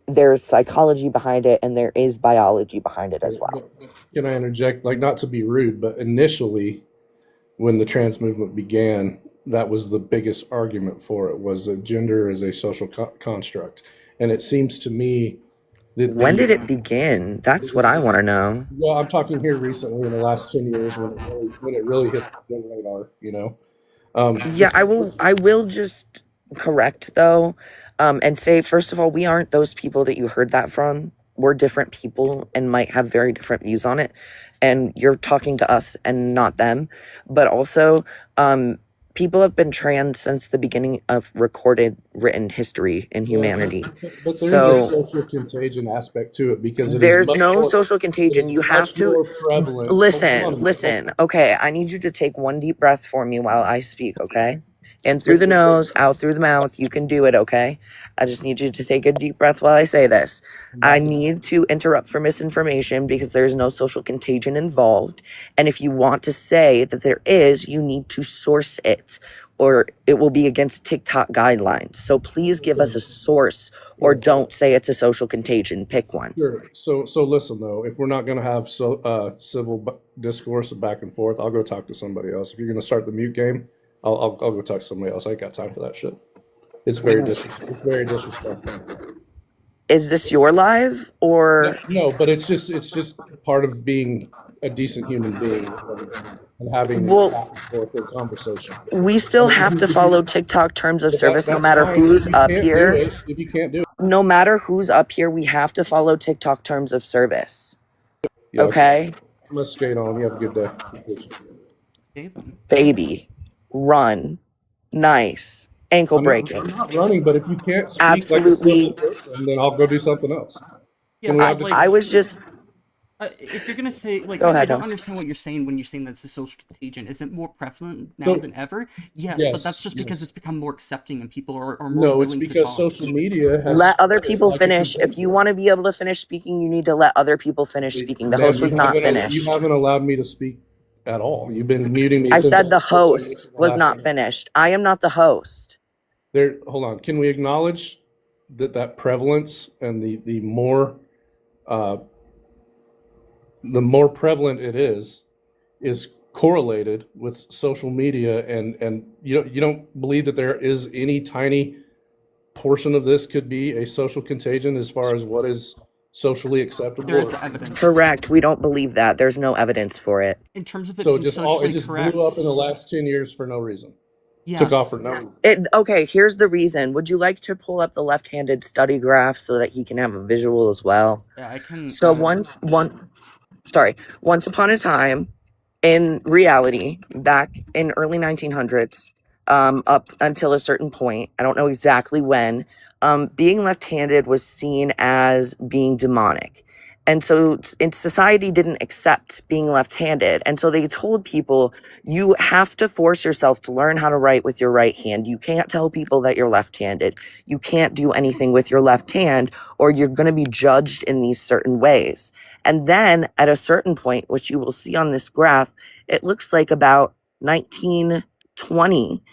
There's psychology behind it and there is biology behind it as well. but can I interject? Like, not to be rude, but initially, when the trans movement began, that was the biggest argument for it, was that gender is a social construct. And it seems to me that When did it begin? That's what I want to know. well, I'm talking here recently in the last 10 years when it really hit the radar, Yeah, I will just correct though, and say first of all, we aren't those people that you heard that from. We're different people and might have very different views on it. And you're talking to us and not them. But also, people have been trans since the beginning of recorded written history in humanity. But there is a So social contagion aspect to it because it is there's much no more, social it contagion. is You have much to more prevalent. Hold on a minute. listen. Okay, I need you to take one deep breath for me while I speak, okay? In through the nose, out through the mouth. You can do it, okay? I just need you to take a deep breath while I say this. I need to interrupt for misinformation because there's no social contagion involved. And if you want to say that there is, you need to source it, or it will be against TikTok guidelines. So please give us a source, or don't say it's a social contagion. Pick one. Sure. So listen though, if we're not going to have civil discourse back and forth, I'll go talk to somebody else. If you're going to start the mute game, I'll go talk to somebody else. I ain't got time for that shit. It's very disrespectful. Is this your live or No, but it's just part of being a decent human being and having Well- back and forth in conversation. we still have to follow TikTok terms of service no matter Fine. who's If you up can't here? do it, if you can't do it, No matter who's up here, we have to follow TikTok terms of service. yeah, Okay? I'm gonna skate on. You have a good day. Okay, then. Baby, run, nice, ankle breaking. I'm not running, but if you can't speak Absolutely. like a civil person, then I'll go do something else. Yeah, Can we so, have like, I was just if you're gonna say, like, Go I ahead, don't Nels. understand what you're saying when you're saying that's a social contagion. Is it more prevalent now So- than ever? Yes, but that's just because it's become more accepting and people are more No, it's willing to because talk. social media has let other spread it people like a finish. If you contagion. want to be able to finish speaking, you need to let other people finish speaking. The Ma'am, host was not You finished. haven't allowed me to speak at all. You've been muting me. I since said the first 20 minutes host of the was last not one. finished. I am not the host. There, hold on. Can we acknowledge that prevalence and the more prevalent it is correlated with social media, and you don't believe that there is any tiny portion of this could be a social contagion as far as what is socially acceptable? There is evidence. Correct. We don't believe that. There's no evidence for it. In terms of it So being socially it just correct. blew up in the last 10 years for no reason. Yes. Took off for no reason. Okay, here's the reason. Would you like to pull up the left-handed study graph so that he can have a visual as well? Yeah, I can. So once upon a time, in reality, back in early 1900s, up until a certain point, I don't know exactly when, being left-handed was seen as being demonic. And so society didn't accept being left-handed. And so they told people, you have to force yourself to learn how to write with your right hand. You can't tell people that you're left-handed. You can't do anything with your left hand, or you're going to be judged in these certain ways. And then at a certain point, which you will see on this graph, it looks like about 1920.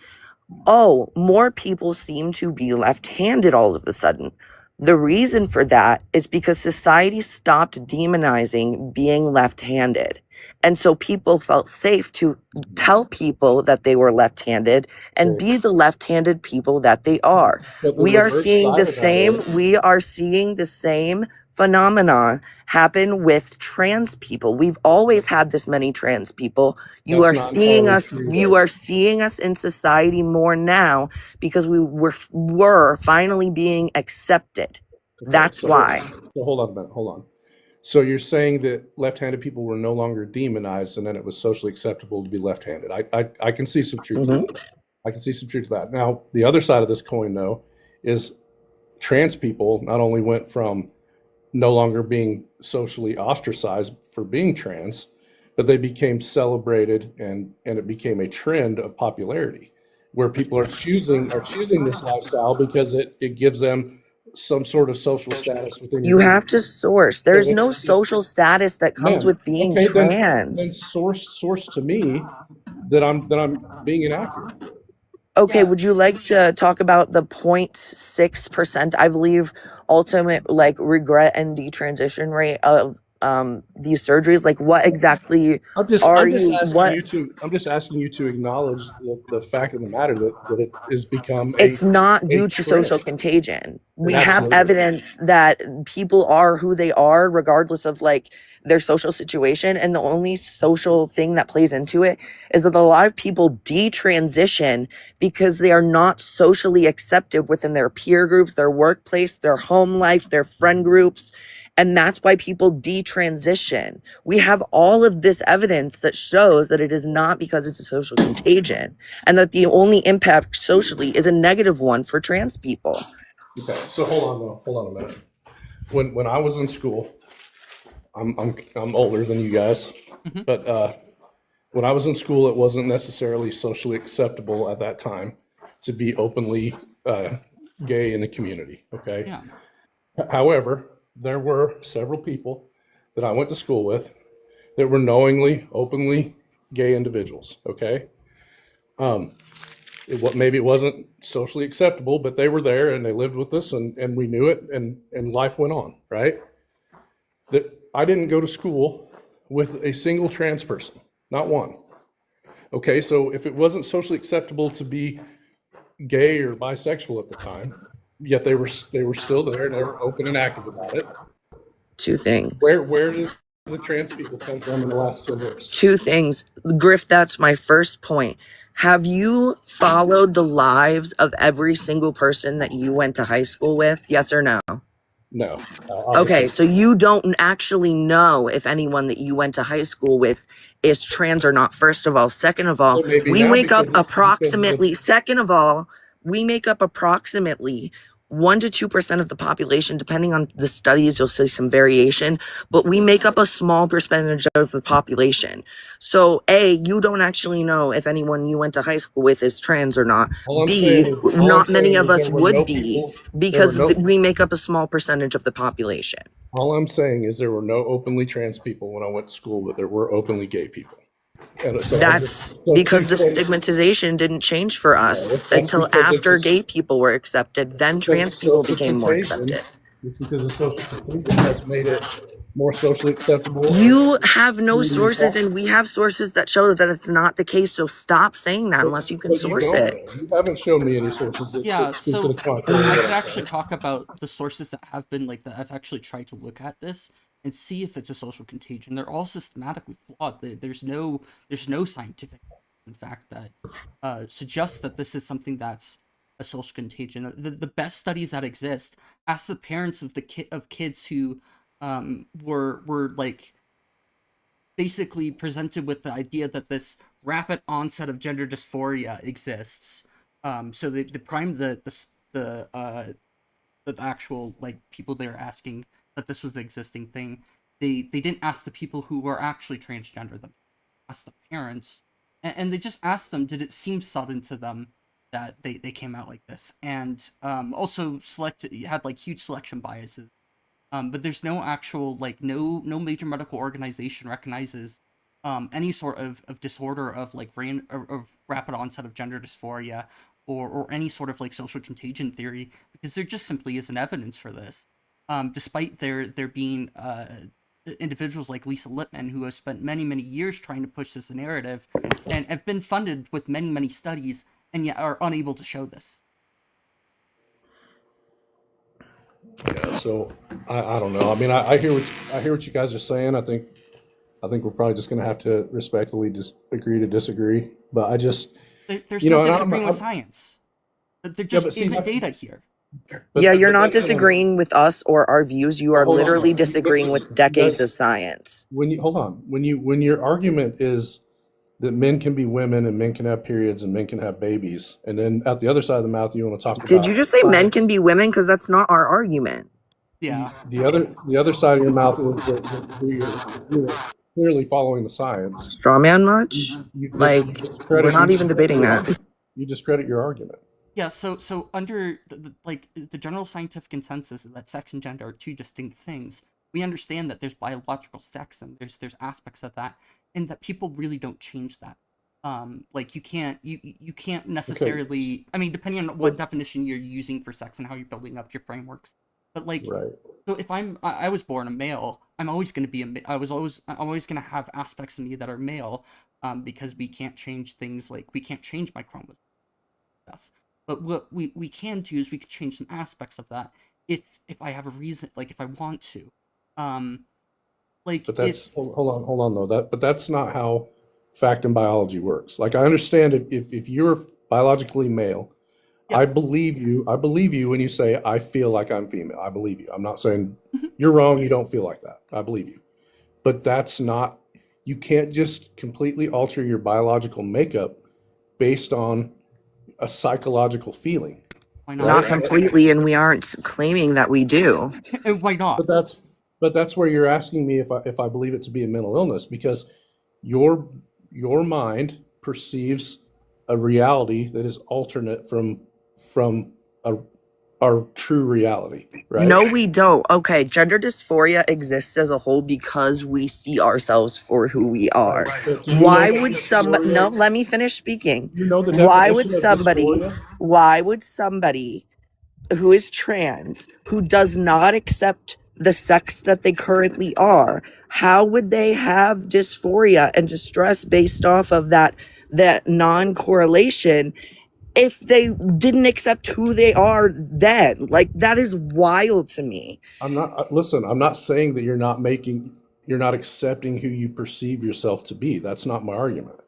Oh, more people seem to be left-handed all of a sudden. The reason for that is because society stopped demonizing being left-handed. And so people felt safe to tell people that they were left-handed and be the left-handed people that they are. But the We are reverse seeing side the of that same, is- we are seeing the same phenomenon happen with trans people. We've always had this many trans people. You That's are not seeing entirely us, true, you though. are seeing us in society more now because we were finally being accepted. That's So- why. So hold on a minute. Hold on. So you're saying that left-handed people were no longer demonized, and then it was socially acceptable to be left-handed. I can see some truth to that. I can see some truth to that. Now, the other side of this coin, though, is trans people not only went from no longer being socially ostracized for being trans, but they became celebrated, and it became a trend of popularity, where people are choosing this lifestyle because it gives them some sort of social status within You your have to source. There's no it's- social status that comes Man, with being okay, then trans. source to me that I'm being inaccurate. Okay, Yeah. would you like to talk about the 0.6%, I believe, ultimate like regret and detransition rate of these surgeries? Like, what exactly I'm just are I'm just you? asking What? you to I'm just asking you to acknowledge the fact of the matter that it has become It's not a due to trend. social contagion. We have Absolutely. evidence that people are who they are, regardless of like their social situation. And the only social thing that plays into it is that a lot of people detransition because they are not socially accepted within their peer group, their workplace, their home life, their friend groups. And that's why people detransition. We have all of this evidence that shows that it is not because it's a social contagion, and that the only impact socially is a negative one for trans people. Okay, so hold on a minute. When I was in school, I'm older than you guys, Mhm. but when I was in school, it wasn't necessarily socially acceptable at that time to be openly gay in the community. Okay. Yeah. However, there were several people that I went to school with that were knowingly, openly gay individuals. Okay. Maybe it wasn't socially acceptable, but they were there and they lived with us, and we knew it, and life went on, right? That I didn't go to school with a single trans person, not one. Okay, so if it wasn't socially acceptable to be gay or bisexual at the time, yet they were still there and they were open and active about it. Two things. Where does the trans people come from in the last 10 years? Two things. Griff, that's my first point. Have you followed the lives of every single person that you went to high school with? Yes or no? No. Okay, so you don't actually know if anyone that you went to high school with is trans or not, first of all. Second of all, Well, maybe we now make up because of approximately, second of all, we make up approximately 1 to 2% of the population, depending on the studies, you'll see some variation, but we make up a small percentage of the population. So A, you don't actually know if anyone you went to high school with is trans or not. all I'm B, saying is, all I'm not many saying of is us there were would no be, people, because there were no, we make up a small percentage of the population. all I'm saying is there were no openly trans people when I went to school, but there were openly gay people. And so That's because the stigmatization didn't change for us that's until because after gay people were accepted. Then trans people became more accepted. It's because the social contagion has made it more socially acceptable. You have no sources, and we have sources that show that it's not the case. So stop saying that unless you can But you source don't. it. You haven't shown me any sources that Yeah, speak to so the contrary. I of could what I'm actually saying. talk about the sources that have been like that. I've actually tried to look at this and see if it's a social contagion. They're all systematically flawed. There's no scientific, in fact, that suggests that this is something that's a social contagion. The best studies that exist ask the parents of kids who were like basically presented with the idea that this rapid onset of gender dysphoria exists. So they prime the actual like people they're asking that this was the existing thing. They didn't ask the people who were actually transgender. Them asked the parents, and they just asked them, did it seem sudden to them that they came out like this? And also had like huge selection biases. But there's no actual like no major medical organization recognizes any sort of disorder of like of rapid onset of gender dysphoria or any sort of like social contagion theory, because there just simply isn't evidence for this. Despite there being individuals like Lisa Lippman who have spent many years trying to push this narrative and have been funded with many studies and yet are unable to show this. Yeah. So I don't know. I mean, I hear what you guys are saying. I think we're probably just going to have to respectfully just agree to disagree. But I just There's you no know, and disagreeing with science. But there yeah, just but see, isn't that's, data here. but, Yeah, you're but not that's disagreeing with us or our views. You are hold on, literally though. disagreeing with decades of science. When you hold on, when your argument is that men can be women and men can have periods and men can have babies, and then at the other side of the mouth you want to talk Did about you just say men science. can be women? Because that's not our argument. Yeah. The other side of your mouth is that you're clearly following the science. Straw man much? Like, we're not even debating that. You discredit your argument. Yeah, so under like the general scientific consensus is that sex and gender are two distinct things. We understand that there's biological sex and there's aspects of that, and that people really don't change that. Like you can't necessarily. I mean, depending on what definition you're using for sex and how you're building up your frameworks, but like Right. So if I was born a male, I'm always going to be I'm always going to have aspects of me that are male, because we can't change things, like we can't change my chromosomes stuff. But what we can do is we can change some aspects of that if I have a reason, like if I want to. Um, like But if that's hold on though. But that's not how fact and biology works. Like I understand if you're biologically male, yeah, I believe you. I believe you when you say I feel like I'm female. I believe you. I'm not saying mhm. you're wrong. You don't feel like that. I believe you. But that's not. You can't just completely alter your biological makeup based on a psychological feeling, Why not? Not right? completely, and we aren't claiming that we do. And why not? But that's where you're asking me if I believe it to be a mental illness because your your mind perceives a reality that is alternate from a, our true reality, right? No, we don't. Okay, gender dysphoria exists as a whole because we see ourselves for who we are. Right. But do you know Why what would somebody, no, dysphoria? let me finish speaking. You know the Why would definition of somebody, dysphoria? why would somebody who is trans, who does not accept the sex that they currently are, how would they have dysphoria and distress based off of that non-correlation if they didn't accept who they are then? Like, that is wild to me. I'm not listen, I'm not saying that you're not accepting who you perceive yourself to be. That's not my argument.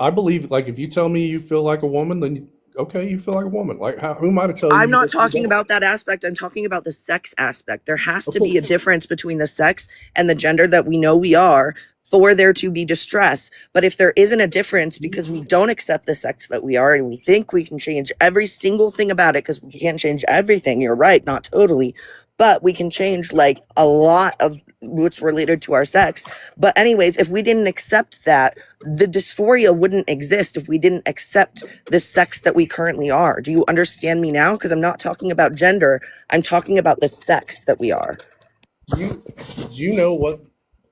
I believe like if you tell me you feel like a woman, then okay, you feel like a woman. Like who am I to tell I'm you not that you talking don't? about that aspect. I'm talking about the sex aspect. There has to be Okay, a difference between the sex and the gender that we know we are for there to be distress. But if there isn't a difference because we don't accept the sex that we are and we think we can change every single thing about it, because we can't change everything, you're right, not totally, but we can change like a lot of what's related to our sex. But anyways, if we didn't accept that, the dysphoria wouldn't exist if we didn't accept the sex that we currently are. Do you understand me now? Because I'm not talking about gender. I'm talking about the sex that we are. do you know what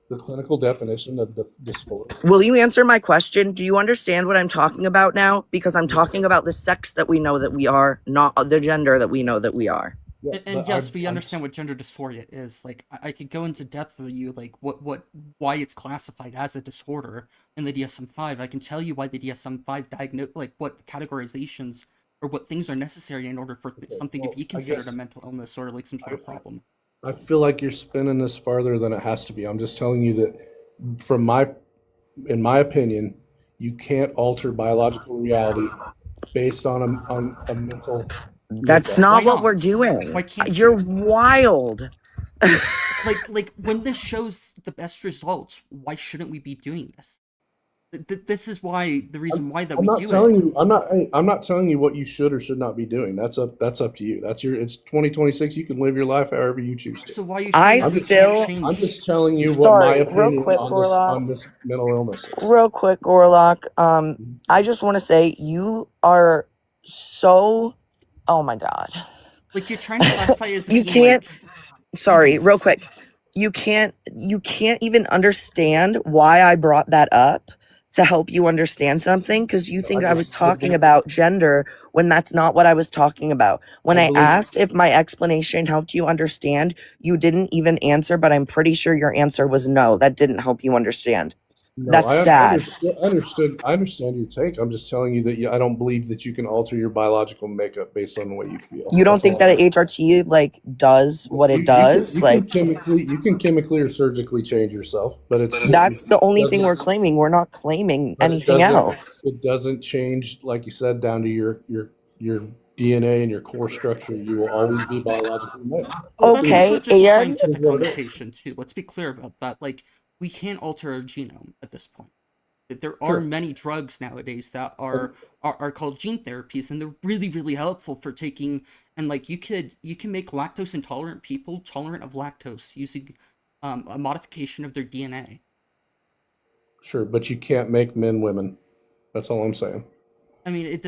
the clinical definition of the dysphoria? Will you answer my question? Do you understand what I'm talking about now? Because I'm talking about the sex that we know that we are, not the gender that we know that we are. Yeah, And yes, we understand what gender dysphoria is. Like, I could go into depth with you, like why it's classified as a disorder in the DSM-5. I can tell you why the DSM-5 diagnose, like what categorizations or what things are necessary in order for okay. something to Well, be I considered a guess mental illness or like some sort of I, problem. I feel like you're spinning this farther than it has to be. I'm just telling you that from in my opinion, you can't alter biological reality based on a mental That's makeup. Why not what we're not? doing. Why can't You're you? wild. Like when this shows the best results, why shouldn't we be doing this? This is why the reason why that I'm we not do telling it. you. I'm not telling you what you should or should not be doing. That's up to you. That's your. It's 2026. You can live your life however you choose to. So why are you I saying that I'm we just can't still, I'm change? just telling you what my sorry, real opinion quick, Gorlock. on this mental illness is. Real quick, Gorlock. I just want to say you are so, oh my God. Like you're trying to classify it as You being can't, like sorry, real deviant. quick. You can't even understand why I brought that up to help you understand something, because you I think I was just talking about gender when that's not what I was talking about. When I I believe asked if my explanation helped you understand, you didn't even answer, but I'm pretty sure your answer was no. That didn't help you understand. no. That's sad. I understand your take. I'm just telling you that I don't believe that you can alter your biological makeup based on the way you feel. You don't That's think all I'm that saying. a HRT like does what it does? Like, You can chemically or surgically change yourself, but that's the it only thing doesn't we're claiming. We're not claiming but anything else. it doesn't change like you said down to your DNA and your core structure. You will always be biologically male. Well, that's also Okay, just a and That is scientific what it is. connotation too. Let's be clear about that. Like we can't alter our genome at this point. There are Sure. many drugs nowadays that And are called gene therapies, and they're really helpful for taking. And like you can make lactose intolerant people tolerant of lactose using a modification of their DNA. sure, but you can't make men women. That's all I'm saying. I mean,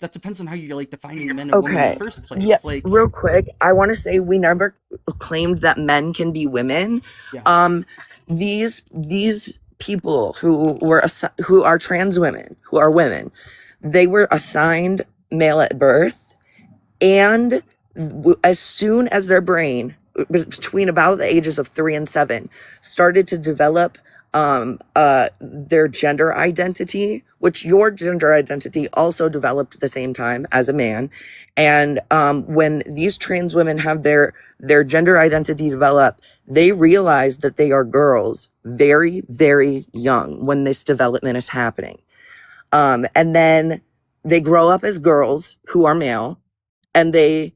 that depends on how you're like defining men and women in the okay. first place. Yes, Like, real quick, I want to say we never claimed that men can be women. yeah, Um, these people who are trans women, who are women, they were assigned male at birth, and as soon as their brain between about the ages of 3 and 7 started to develop their gender identity, which your gender identity also developed at the same time as a man. And when these trans women have their gender identity develop, they realize that they are girls very, very young when this development is happening. And then they grow up as girls who are male, and they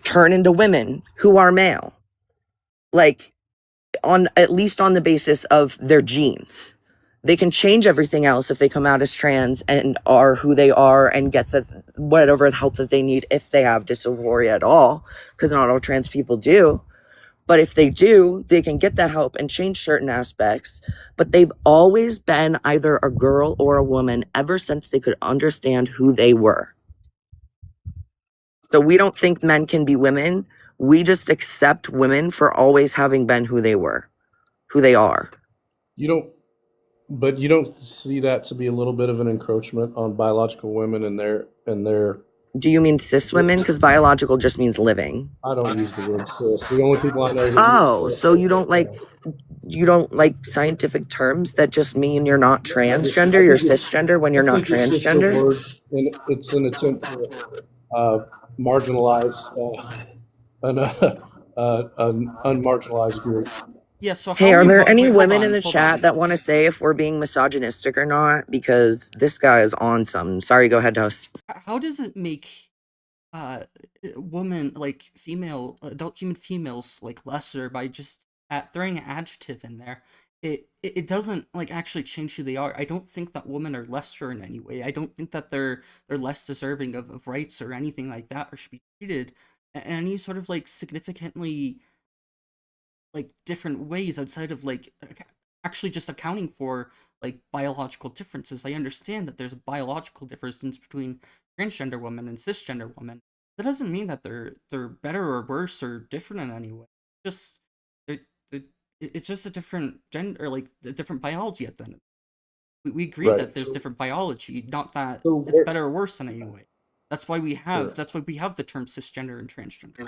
turn into women who are male, like, on at least on the basis of their genes. They can change everything else if they come out as trans and are who they are and get the whatever help that they need if they have dysphoria at all, because not all trans people do. But if they do, they can get that help and change certain aspects. But they've always been either a girl or a woman ever since they could understand who they were. So we don't think men can be women. We just accept women for always having been who they were, who they are. But you don't see that to be a little bit of an encroachment on biological women and their. Do you mean cis women? Because biological just means living. I don't use the word cis. The only people I know. Oh, so you don't like scientific terms that just mean you're not transgender, you're cisgender when you're not transgender? And it's an attempt to marginalize an unmarginalized group. Yeah, so Hey, how are we there wait, any hold women on, in the hold chat on. that want to say if we're being misogynistic or not? Because this guy is on some. Sorry, go ahead, Dose. How does it make women, like female adult human females, like lesser by just throwing an adjective in there? It doesn't like actually change who they are. I don't think that women are lesser in any way. I don't think that they're less deserving of rights or anything like that, or should be treated in any sort of like significantly like different ways outside of like actually just accounting for like biological differences. I understand that there's a biological difference between transgender women and cisgender women. That doesn't mean that they're better or worse or different in any way. Just it's just a different gender, like a different biology at the end. We agree Right. that there's different biology, not that So it's better or worse in any way. That's why we have the term cisgender and transgender.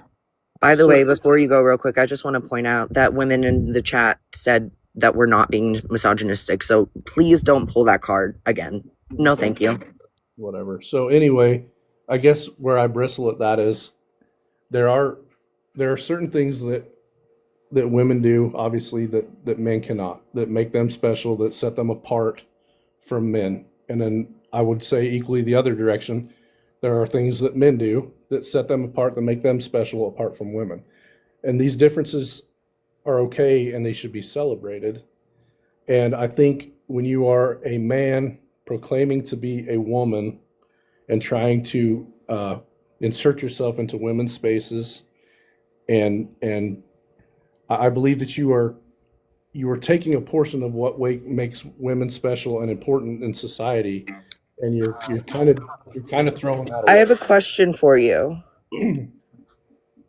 By the way, before you go real quick, I just want to point out that women in the chat said that we're not being misogynistic. So please don't pull that card again. No, thank you. Whatever. So anyway, I guess where I bristle at that is there are certain things that women do, obviously, that men cannot, that make them special, that set them apart from men. And then I would say equally the other direction, there are things that men do that set them apart, that make them special apart from women. And these differences are okay and they should be celebrated. And I think when you are a man proclaiming to be a woman and trying to insert yourself into women's spaces, and I believe that you are taking a portion of what makes women special and important in society, and you're kind of throwing that away. I have a question for you.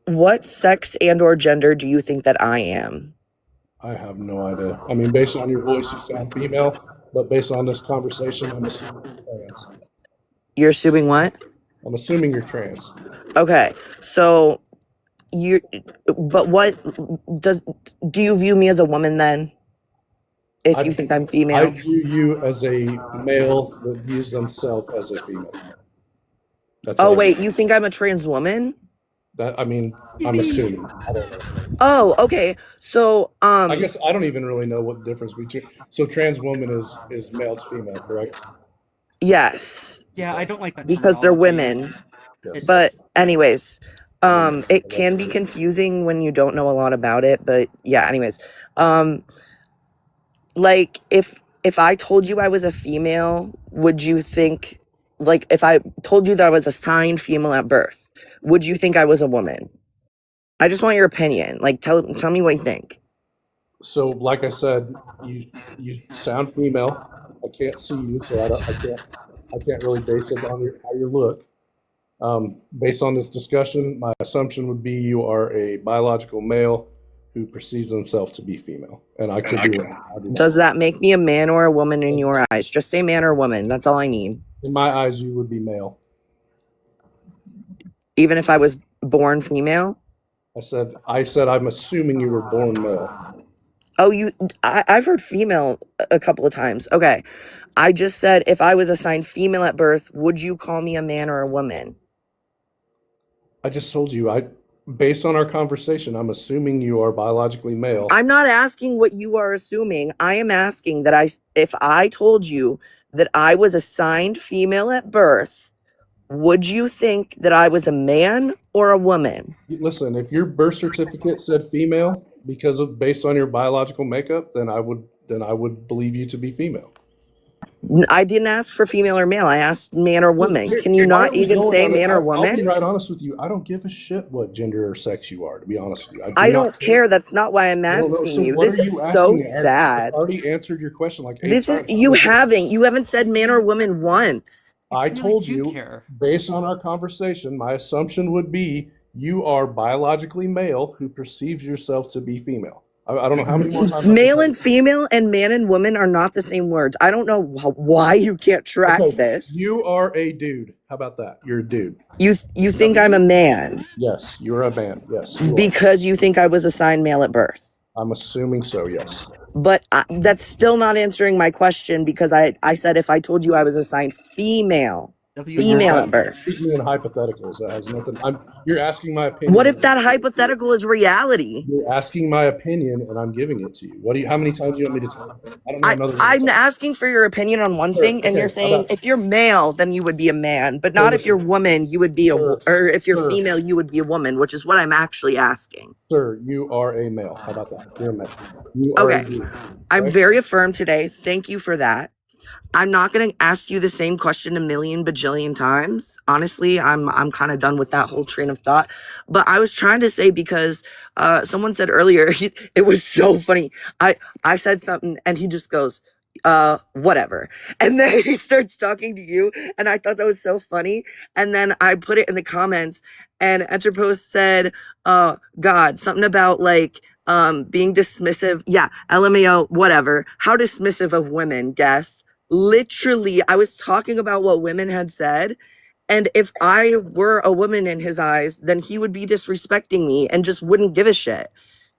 What sex and or gender do you think that I am? I have no idea. I mean, based on your voice, you sound female, but based on this conversation, I'm assuming you're trans. You're assuming what? I'm assuming you're trans. Okay, so but what do you view me as a woman then? If you think I'm female? I view you as a male that views themselves as a female. That's Oh wait, you think I'm a trans woman? That, I mean, I'm assuming. I don't know. Oh, okay. So I guess I don't even really know what the difference between. So trans woman is male to female, correct? Yes. Yeah, I don't like that because they're terminology. women. Yes. But anyways, it can be confusing when you don't know a lot about it, but yeah, anyways. Like if I told you I was a female, would you think, like if I told you that I was assigned female at birth, would you think I was a woman? I just want your opinion. Like tell me what you think. So, like I said, you sound female. I can't see you, so I can't really base it on how you look. Based on this discussion, my assumption would be you are a biological male who perceives himself to be female, and I could be wrong. Does that make me a man or a woman in your eyes? Just say man or woman. That's all I need. In my eyes, you would be male. Even if I was born female? I said I'm assuming you were born male. Oh, I've heard female a couple of times. Okay. I just said if I was assigned female at birth, would you call me a man or a woman? I just told you, based on our conversation, I'm assuming you are biologically male. I'm not asking what you are assuming. I am asking that if I told you that I was assigned female at birth, would you think that I was a man or a woman? Listen, if your birth certificate said female based on your biological makeup, then I would believe you to be female. I didn't ask for female or male. I asked man or woman. Can you Why not are we even going say on it? man or I'll be woman? right honest with you. I don't give a shit what gender or sex you are, to be honest with you. I do not don't care. That's not why I'm No, asking so you. what This are is you so asking? sad. I've already answered your question like 8 This is times. you haven't said man or woman once. I really told do you, care. based on our conversation, my assumption would be you are biologically male who perceives yourself to be female. I don't know how many more times. I can Male tell and you. female and man and woman are not the same words. I don't know why you can't track Okay, this. you are a dude. How about that? You're a dude. You think I'm a man Yes, you're a man. Yes, you are. because you think I was assigned male at birth. I'm assuming so. Yes. But that's still not answering my question because I said if I told you I was assigned female at birth. Speaking in hypotheticals, that has nothing. You're asking my opinion. What if that hypothetical is reality? You're asking my opinion, and I'm giving it to you. How many times do you want me to tell you? I don't know another. I'm asking for your opinion on one thing, and you're saying if you're male, then you would be a man, but not if you're woman, you would be or if you're female, you would be a woman, which is what I'm actually asking. Sir, you are a male. How about that? You're a male. You are a dude. I'm very affirmed today. Thank you for that. I'm not going to ask you the same question a million bajillion times. Honestly, I'm kind of done with that whole train of thought. But I was trying to say because someone said earlier, it was so funny. I said something and he just goes, whatever. And then he starts talking to you. And I thought that was so funny. And then I put it in the comments and Enterpose said, God, something about like, being dismissive. Yeah, LMAO, whatever. How dismissive of women, guess. Literally, I was talking about what women had said. And if I were a woman in his eyes, then he would be disrespecting me and just wouldn't give a shit.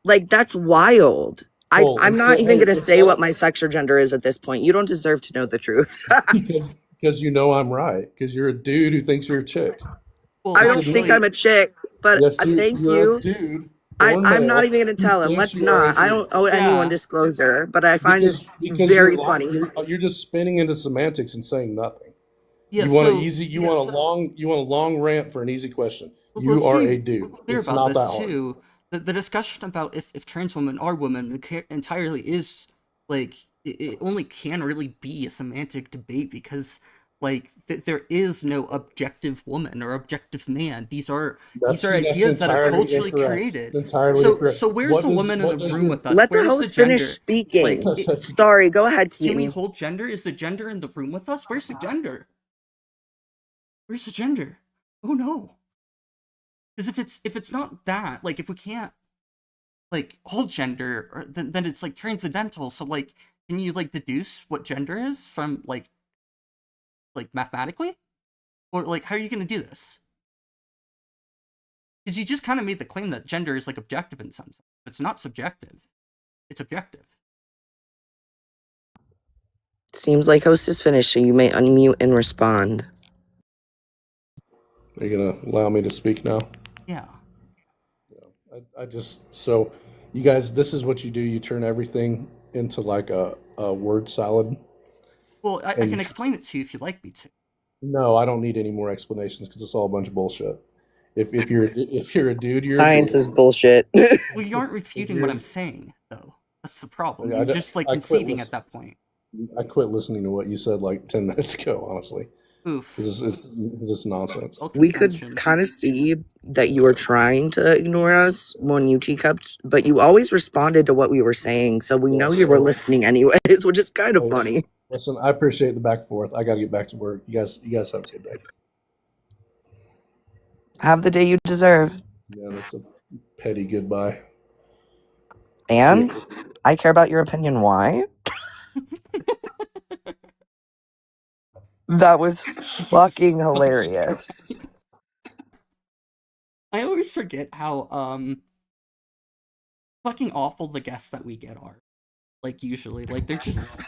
Like, that's wild. I'm not even going to say what my sex or gender is at this point. You don't deserve to know the truth. because you know I'm right. Because you're a dude who thinks you're a chick. Well, I don't think I'm a chick, but Yes, thank you're you. a dude. I'm not even going to tell him. Let's not. I don't owe anyone disclosure, but I find this very funny. You're just spinning into semantics and saying nothing. Yeah, you want a long rant for an easy question. You are a dude. Clear It's about not this that hard. too. The discussion about if trans women are women entirely is like it only can really be a semantic debate because like there is no objective woman or objective man. These are ideas that are culturally created. So where's the woman in the room with us? Let the Where's host the gender? finish speaking. Like, Sorry, go ahead, Keaton. Can we hold gender? Is the gender in the room with us? Where's the gender? Where's the gender? Oh no. Because if it's not that, like if we can't like hold gender, or then it's like transcendental. So like, can you like deduce what gender is from like mathematically, or like how are you gonna do this? Because you just kind of made the claim that gender is like objective in some sense. It's not subjective. It's objective. Seems like host is finished, so you may unmute and respond. Are you gonna allow me to speak now? Yeah. So you guys, this is what you do. You turn everything into like a word salad. Well, I can explain it to you if you'd like me to. No, I don't need any more explanations because it's all a bunch of bullshit. If you're a dude, you're Science is bullshit. Well, you aren't refuting what I'm saying, though. That's the problem. You're just like conceding at that point. I quit listening to what you said like 10 minutes ago, honestly. Oof. This is nonsense. We could kind of see that you were trying to ignore us when you teacupped, but you always responded to what we were saying, so we know you were listening anyways, which is kind of funny. Listen, I appreciate the back and forth. I gotta get back to work. You guys have a good day. Have the day you deserve. Yeah, that's a petty goodbye. And I care about your opinion. Why? That was fucking hilarious. I always forget how fucking awful the guests that we get are. Like usually, like they're just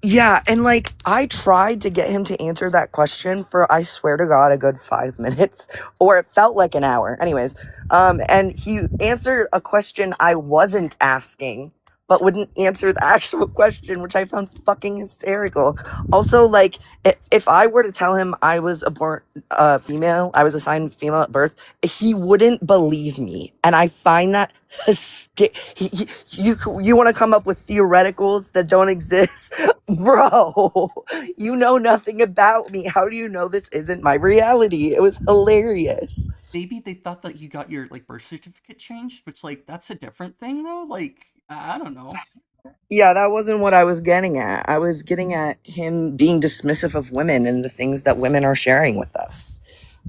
Yeah, and like I tried to get him to answer that question for, I swear to God, a good 5 minutes, or it felt like an hour. Anyways, and he answered a question I wasn't asking, but wouldn't answer the actual question, which I found fucking hysterical. Also, like, if I were to tell him I was born female, I was assigned female at birth, he wouldn't believe me, and I find that you want to come up with theoreticals that don't exist? Bro, you know nothing about me. How do you know this isn't my reality? It was hilarious. maybe they thought that you got your like birth certificate changed, which like that's a different thing though. Like I don't know. Yeah, that wasn't what I was getting at. I was getting at him being dismissive of women and the things that women are sharing with us.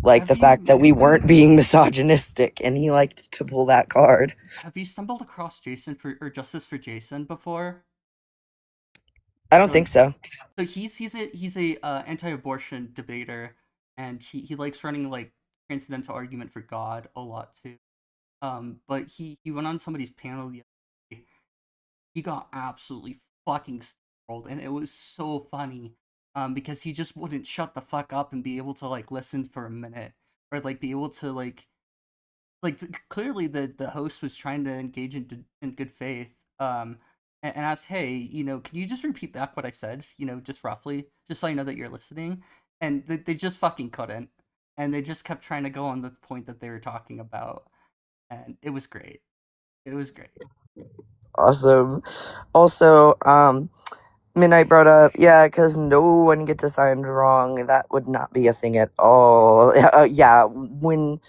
Like Have the fact that you we weren't being misogynistic, and he liked to pull that card. have you stumbled across Jason for or Justice for Jason before? I don't So think so. so he's a anti-abortion debater, and he likes running like transcendental argument for God a lot too. But he went on somebody's panel the other day. He got absolutely fucking steamrolled, and it was so funny. Because he just wouldn't shut the fuck up and be able to like listen for a minute, or like be able to clearly the host was trying to engage in good faith. And ask, hey, can you just repeat back what I said? Just roughly, just so I know that you're listening. And they just fucking couldn't, and they just kept trying to go on the point that they were talking about, and it was great. It was great. Awesome. Also, Midnight brought up, yeah, because no one gets assigned wrong. That would not be a thing at all. Yeah, when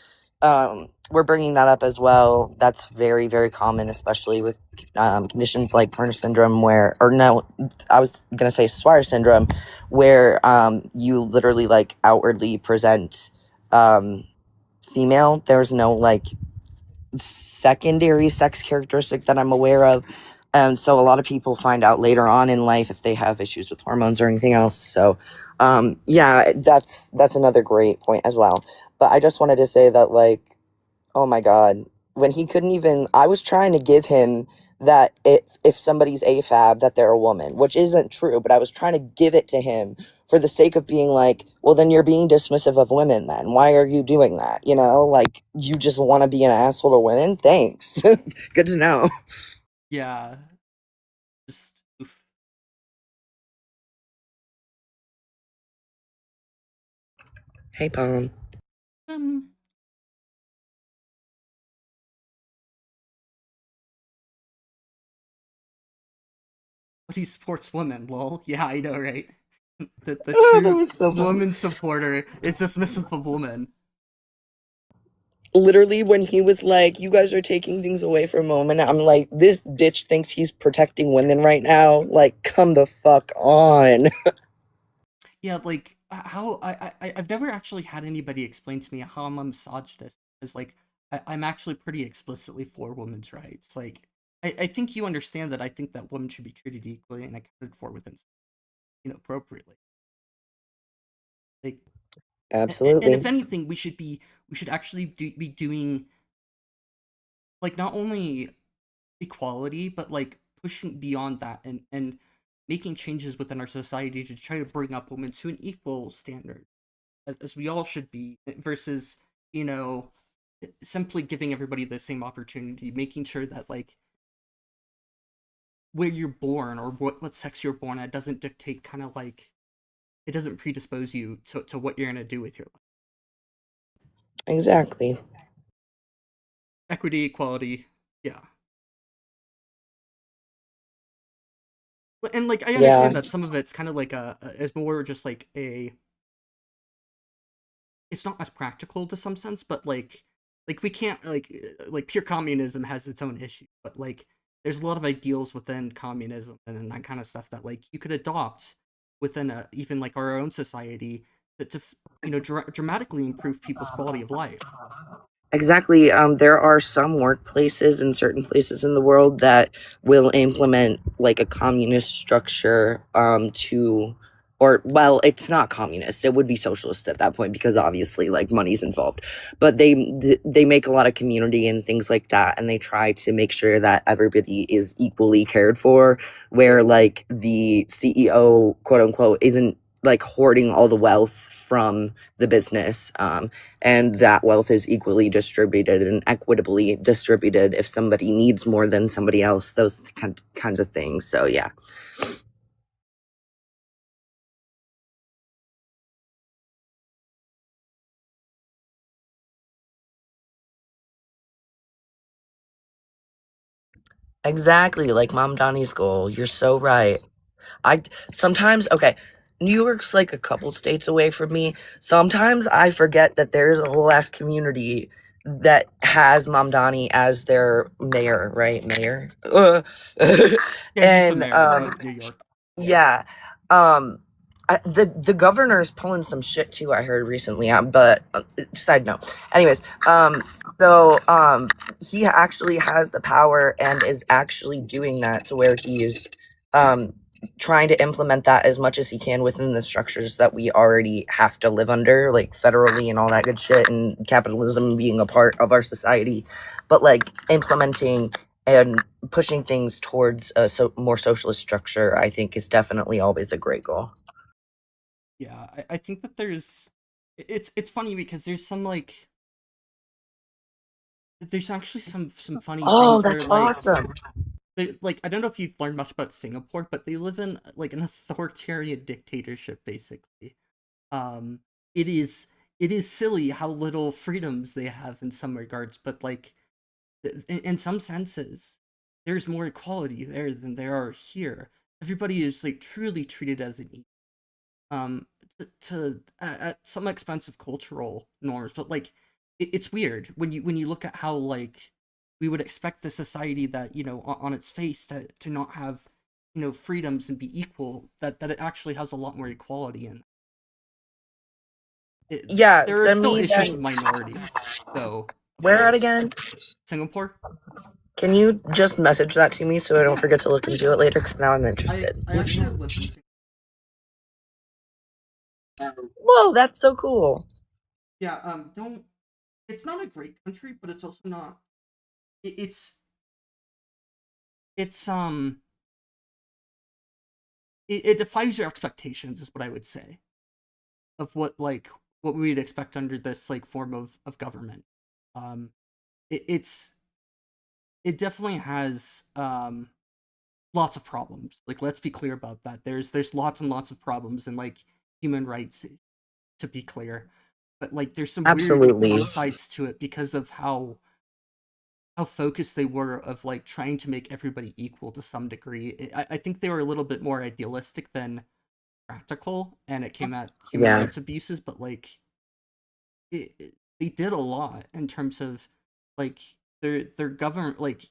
we're bringing that up as well, that's very, very common, especially with conditions like Turner syndrome, or no, I was going to say Swire syndrome, where you literally like outwardly present female. There's no like secondary sex characteristic that I'm aware of. And so a lot of people find out later on in life if they have issues with hormones or anything else. So yeah, that's another great point as well. But I just wanted to say that, like, oh my God, when he couldn't even, I was trying to give him that if somebody's AFAB, that they're a woman, which isn't true, but I was trying to give it to him for the sake of being like, well, then you're being dismissive of women then. Why are you doing that? Like, you just want to be an asshole to women? Thanks. Good to know. Yeah, just oof. Hey, Palm. Um, but he supports women. Lol. Yeah, I know, right? The Oh, that true was so funny. woman supporter is dismissive of women. Literally, when he was like, you guys are taking things away from women, I'm like, this bitch thinks he's protecting women right now. Like, come the fuck on. Yeah, like how I've never actually had anybody explain to me how I'm a misogynist. Because like I'm actually pretty explicitly for women's rights. Like I think you understand that I think that women should be treated equally and accounted for within appropriately. Like and if Absolutely. anything, we should actually be doing like not only equality but like pushing beyond that and making changes within our society to try to bring up women to an equal standard as we all should be, versus you know simply giving everybody the same opportunity, making sure that like where you're born or what sex you're born at doesn't dictate kind of like it doesn't predispose you to what you're going to do with your life. Exactly. Equity, equality, yeah. And like I Yeah. understand that some of it's kind of like is more just like it's not as practical to some sense, but like we can't like pure communism has its own issue, but like there's a lot of ideals within communism and that kind of stuff that like you could adopt within even like our own society to dramatically improve people's quality of life. Exactly. There are some workplaces in certain places in the world that will implement like a communist structure to or well, it's not communist, it would be socialist at that point, because obviously like money's involved, but they make a lot of community and things like that, and they try to make sure that everybody is equally cared for, where like the CEO, quote unquote, isn't like hoarding all the wealth from the business, and that wealth is equally distributed and equitably distributed if somebody needs more than somebody else, those kinds of things. So yeah. Exactly, like Mom Donnie's goal. You're so right. I sometimes, okay, New York's like a couple states away from me. Sometimes I forget that there's a whole ass community that has Mom Donnie as their mayor, right? Mayor. Yeah, he's the And mayor of New York. yeah. Um the governor's pulling some shit too, I heard recently. But side note. Anyways, so he actually has the power and is actually doing that, to where he is um trying to implement that as much as he can within the structures that we already have to live under, like federally and all that good shit, and capitalism being a part of our society. But like implementing and pushing things towards a more socialist structure, I think, is definitely always a great goal. Yeah, I think that it's funny because there's some like there's actually some funny Oh, things where that's awesome. like I don't know if you've learned much about Singapore, but they live in like an authoritarian dictatorship basically. Um it is it is silly how little freedoms they have in some regards, but like in some senses there's more equality there than there are here. Everybody is like truly treated as an equal. Um to at some expense of cultural norms, but like it's weird when you look at how like we would expect the society that on its face to not have freedoms and be equal, that it actually has a lot more equality in it. Yeah, There are send still me issues that. with minorities though, of Where at course. again? Singapore. Can you just message that to me so I don't forget to look into it later? Because now I'm interested. I actually have lived in Singapore. Whoa, that's so cool. Yeah, don't it's not a great country, but it's also not it, it's it defies your expectations is what I would say of what we'd expect under this like form of government. um it's it definitely has lots of problems, like let's be clear about that. There's lots and lots of problems and like human rights, to be clear, but like there's some weird Absolutely. upsides to it because of how focused they were of like trying to make everybody equal to some degree. I think they were a little bit more idealistic than practical, and it came at human Yeah. rights abuses, but like they did a lot in terms of like their government. Like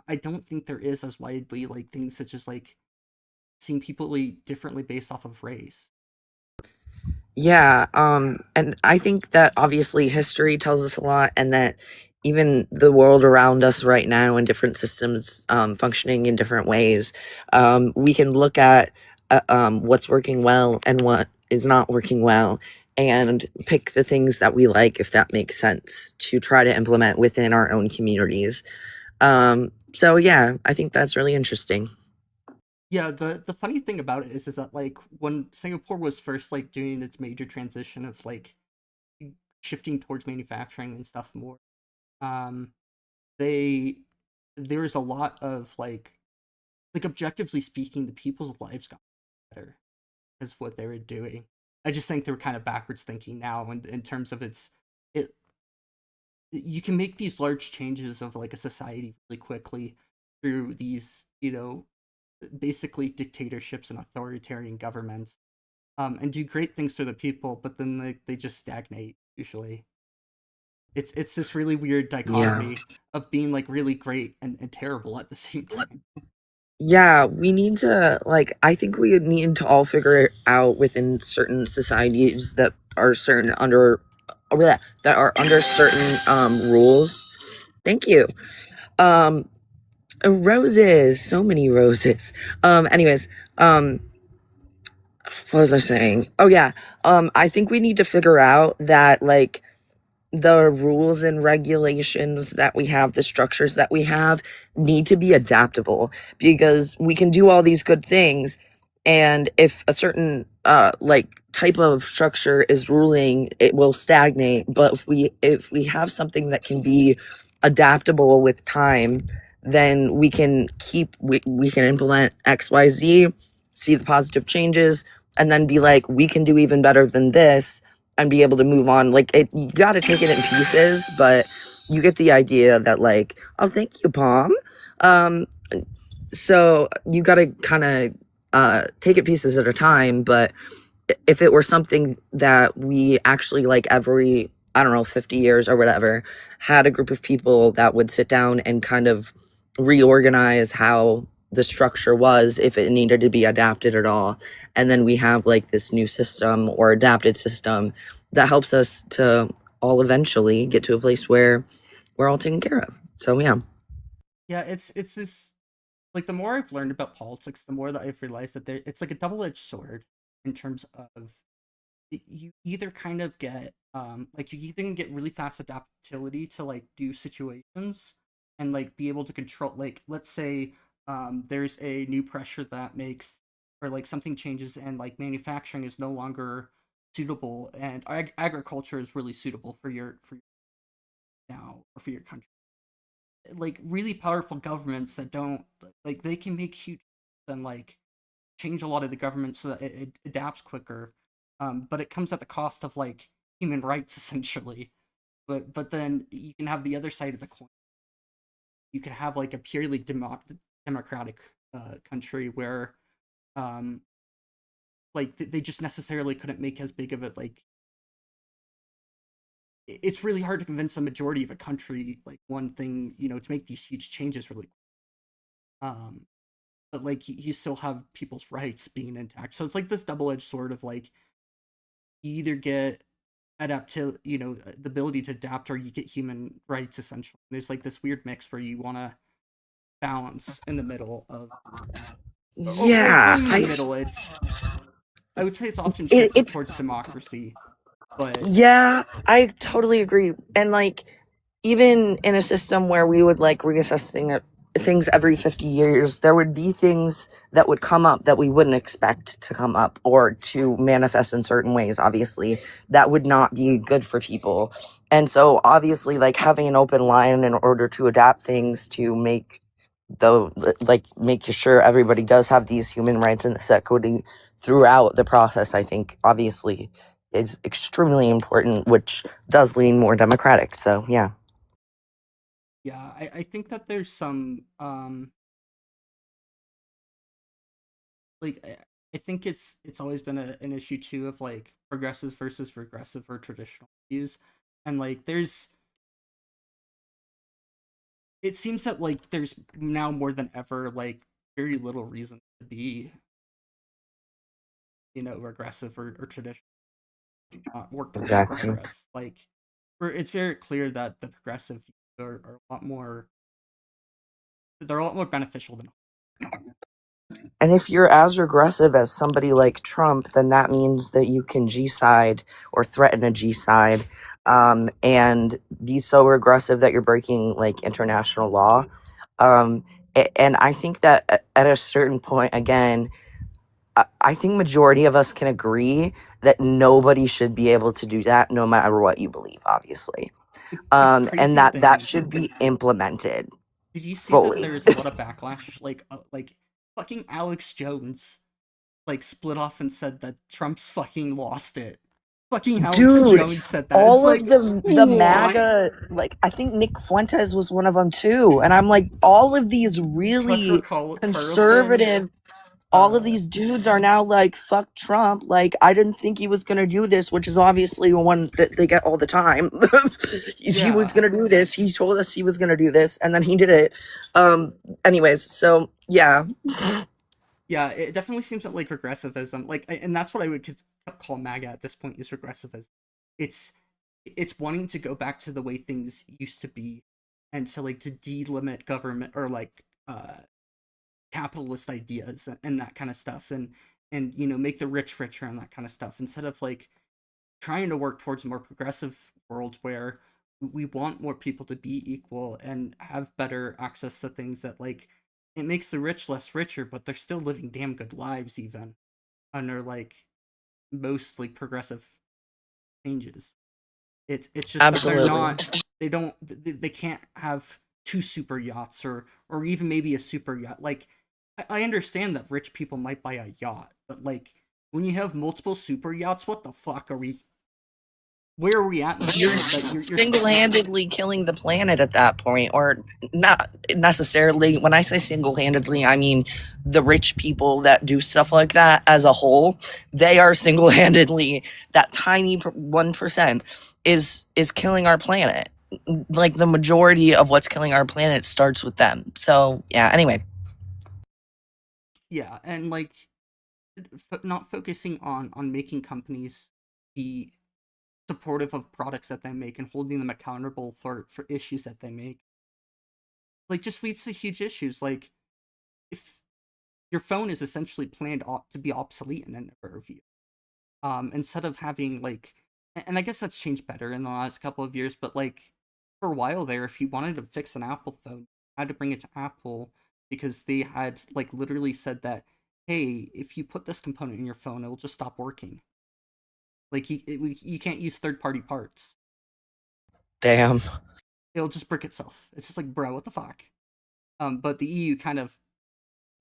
I don't think there is as widely like things such as like seeing people differently based off of race. Yeah, and I think that obviously history tells us a lot, and that even the world around us right now and different systems functioning in different ways, we can look at what's working well and what is not working well, and pick the things that we like, if that makes sense, to try to implement within our own communities. So yeah, I think that's really interesting. Yeah, the funny thing about it is that like when Singapore was first like doing its major transition of like shifting towards manufacturing and stuff more, um they there's a lot of like objectively speaking, the people's lives got better because of what they were doing. I just think they were kind of backwards thinking now in terms of it you can make these large changes of like a society really quickly through these, basically dictatorships and authoritarian governments, and do great things for the people, but then they just stagnate usually. It's this really weird Yeah. dichotomy of being like really great and terrible at the same time. Yeah, we need to, like, I think we need to all figure it out within certain societies that are certain under that are under certain rules. Thank you. Um Roses, so many roses. Anyways, um what was I saying? Oh yeah. I think we need to figure out that like the rules and regulations that we have, the structures that we have need to be adaptable because we can do all these good things. And if a certain like type of structure is ruling, it will stagnate. But if we have something that can be adaptable with time, then we can implement XYZ, see the positive changes, and then be like, we can do even better than this and be able to move on. Like you got to take it in pieces, but you get the idea that like, oh, thank you, Palm. Um, so you got to kind of take it pieces at a time. But if it were something that we actually like every, I don't know, 50 years or whatever, had a group of people that would sit down and kind of reorganize how the structure was, if it needed to be adapted at all. And then we have like this new system or adapted system that helps us to all eventually get to a place where we're all taken care of. So yeah. Yeah, it's just like the more I've learned about politics, the more that I've realized that it's like a double-edged sword in terms of you either kind of get like you either can get really fast adaptability to like do situations and like be able to control, like let's say there's a new pressure that makes, or like something changes and like manufacturing is no longer suitable and agriculture is really suitable for your now or for your country. Like really powerful governments that don't, like they can make huge and like change a lot of the government so that it adapts quicker. But it comes at the cost of like human rights essentially. But then you can have the other side of the coin. You can have like a purely democratic country where um like they just necessarily couldn't make as big of it, like it's really hard to convince a majority of a country like one thing, you know, to make these huge changes really um but like you still have people's rights being intact. So it's like this double-edged sword of like you either get you know, the ability to adapt, or you get human rights essentially. There's like this weird mix where you want to balance in the middle of, or it's Yeah, not even the middle. It's, I would say it's often shifted it's towards democracy, but yeah, I totally agree. And like, even in a system where we would like reassess things every 50 years, there would be things that would come up that we wouldn't expect to come up or to manifest in certain ways, obviously, that would not be good for people. And so, obviously, like having an open line in order to adapt things to make like make sure everybody does have these human rights and this equity throughout the process, I think obviously is extremely important, which does lean more democratic. So yeah. yeah, I think that there's some like I think it's always been an issue too of like progressive versus regressive or traditional views, and like there's, it seems that like there's now more than ever like very little reason to be, you know, regressive or traditional, work in Exactly. progress. Like where it's very clear that the progressive views are a lot more, they're a lot more beneficial than. And if you're as regressive as somebody like Trump, then that means that you can G side or threaten a G side, and be so regressive that you're breaking like international law. Um, and I think that at a certain point, again, I think majority of us can agree that nobody should be able to do that, no matter what you believe, obviously, The and crazy that thing, should be implemented did you see that fully. there's a lot of backlash? Like fucking Alex Jones like split off and said that Trump's fucking lost it. Fucking Alex Dude, Jones said that. It's all of like the what? MAGA, like I think Nick Fuentes was one of them too. And I'm like, all of these Tucker really Carlson. conservative, all of Uh, these dudes are now like, fuck Trump. Like, I didn't think he was gonna do this, which is obviously one that they get all the time. He was yeah, gonna do this. He told us he was gonna do this, and then he did it. Anyways, so yeah. yeah. It definitely seems that like regressivism, like, and that's what I would call MAGA at this point is regressivism. It's it's wanting to go back to the way things used to be, and to like to delimit government or like capitalist ideas and that kind of stuff, and make the rich richer and that kind of stuff, instead of like trying to work towards a more progressive world where we want more people to be equal and have better access to things that, like, it makes the rich less richer, but they're still living damn good lives even under like mostly progressive changes. It's just that they're Absolutely. not, they can't have two super yachts, or even maybe a super yacht. Like, I understand that rich people might buy a yacht, but like when you have multiple super yachts, what the fuck are we? Where are we at in the You're world that you're single-handedly killing the planet at that point, or not necessarily. When I say single-handedly, I mean the rich people that do stuff like that as a whole. They are single-handedly, that tiny 1% is killing our planet. Like, the majority of what's killing our planet starts with them. So yeah, anyway. Yeah, and like not focusing on making companies be supportive of products that they make and holding them accountable for issues that they make, like, just leads to huge issues. Like, if your phone is essentially planned to be obsolete in a number of years, instead of having like, and I guess that's changed better in the last couple of years, but like for a while there, if you wanted to fix an Apple phone, you had to bring it to Apple, because they had like literally said that, hey, if you put this component in your phone, it will just stop working. Like, you can't use third-party parts. Damn. It'll just brick itself. It's just like, bro, what the fuck? But the EU kind of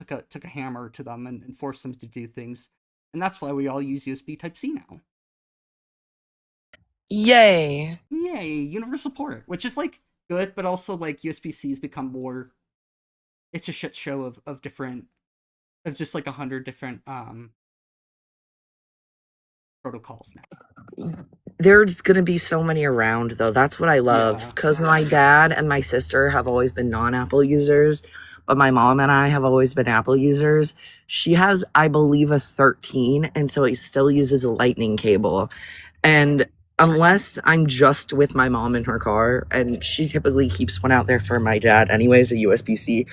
took a hammer to them and forced them to do things, and that's why we all use USB Type-C now. Yay. Yay, universal port, which is like good, but also like USB-C has become more. It's a shit show of different, of just like 100 different protocols now. There's gonna be so many around, though. That's what I love, Yeah. because my dad and my sister have always been non-Apple users, but my mom and I have always been Apple users. She has, I believe, a 13, and so it still uses a lightning cable. And unless I'm just with my mom in her car, and she typically keeps one out there for my dad anyways, a USB-C,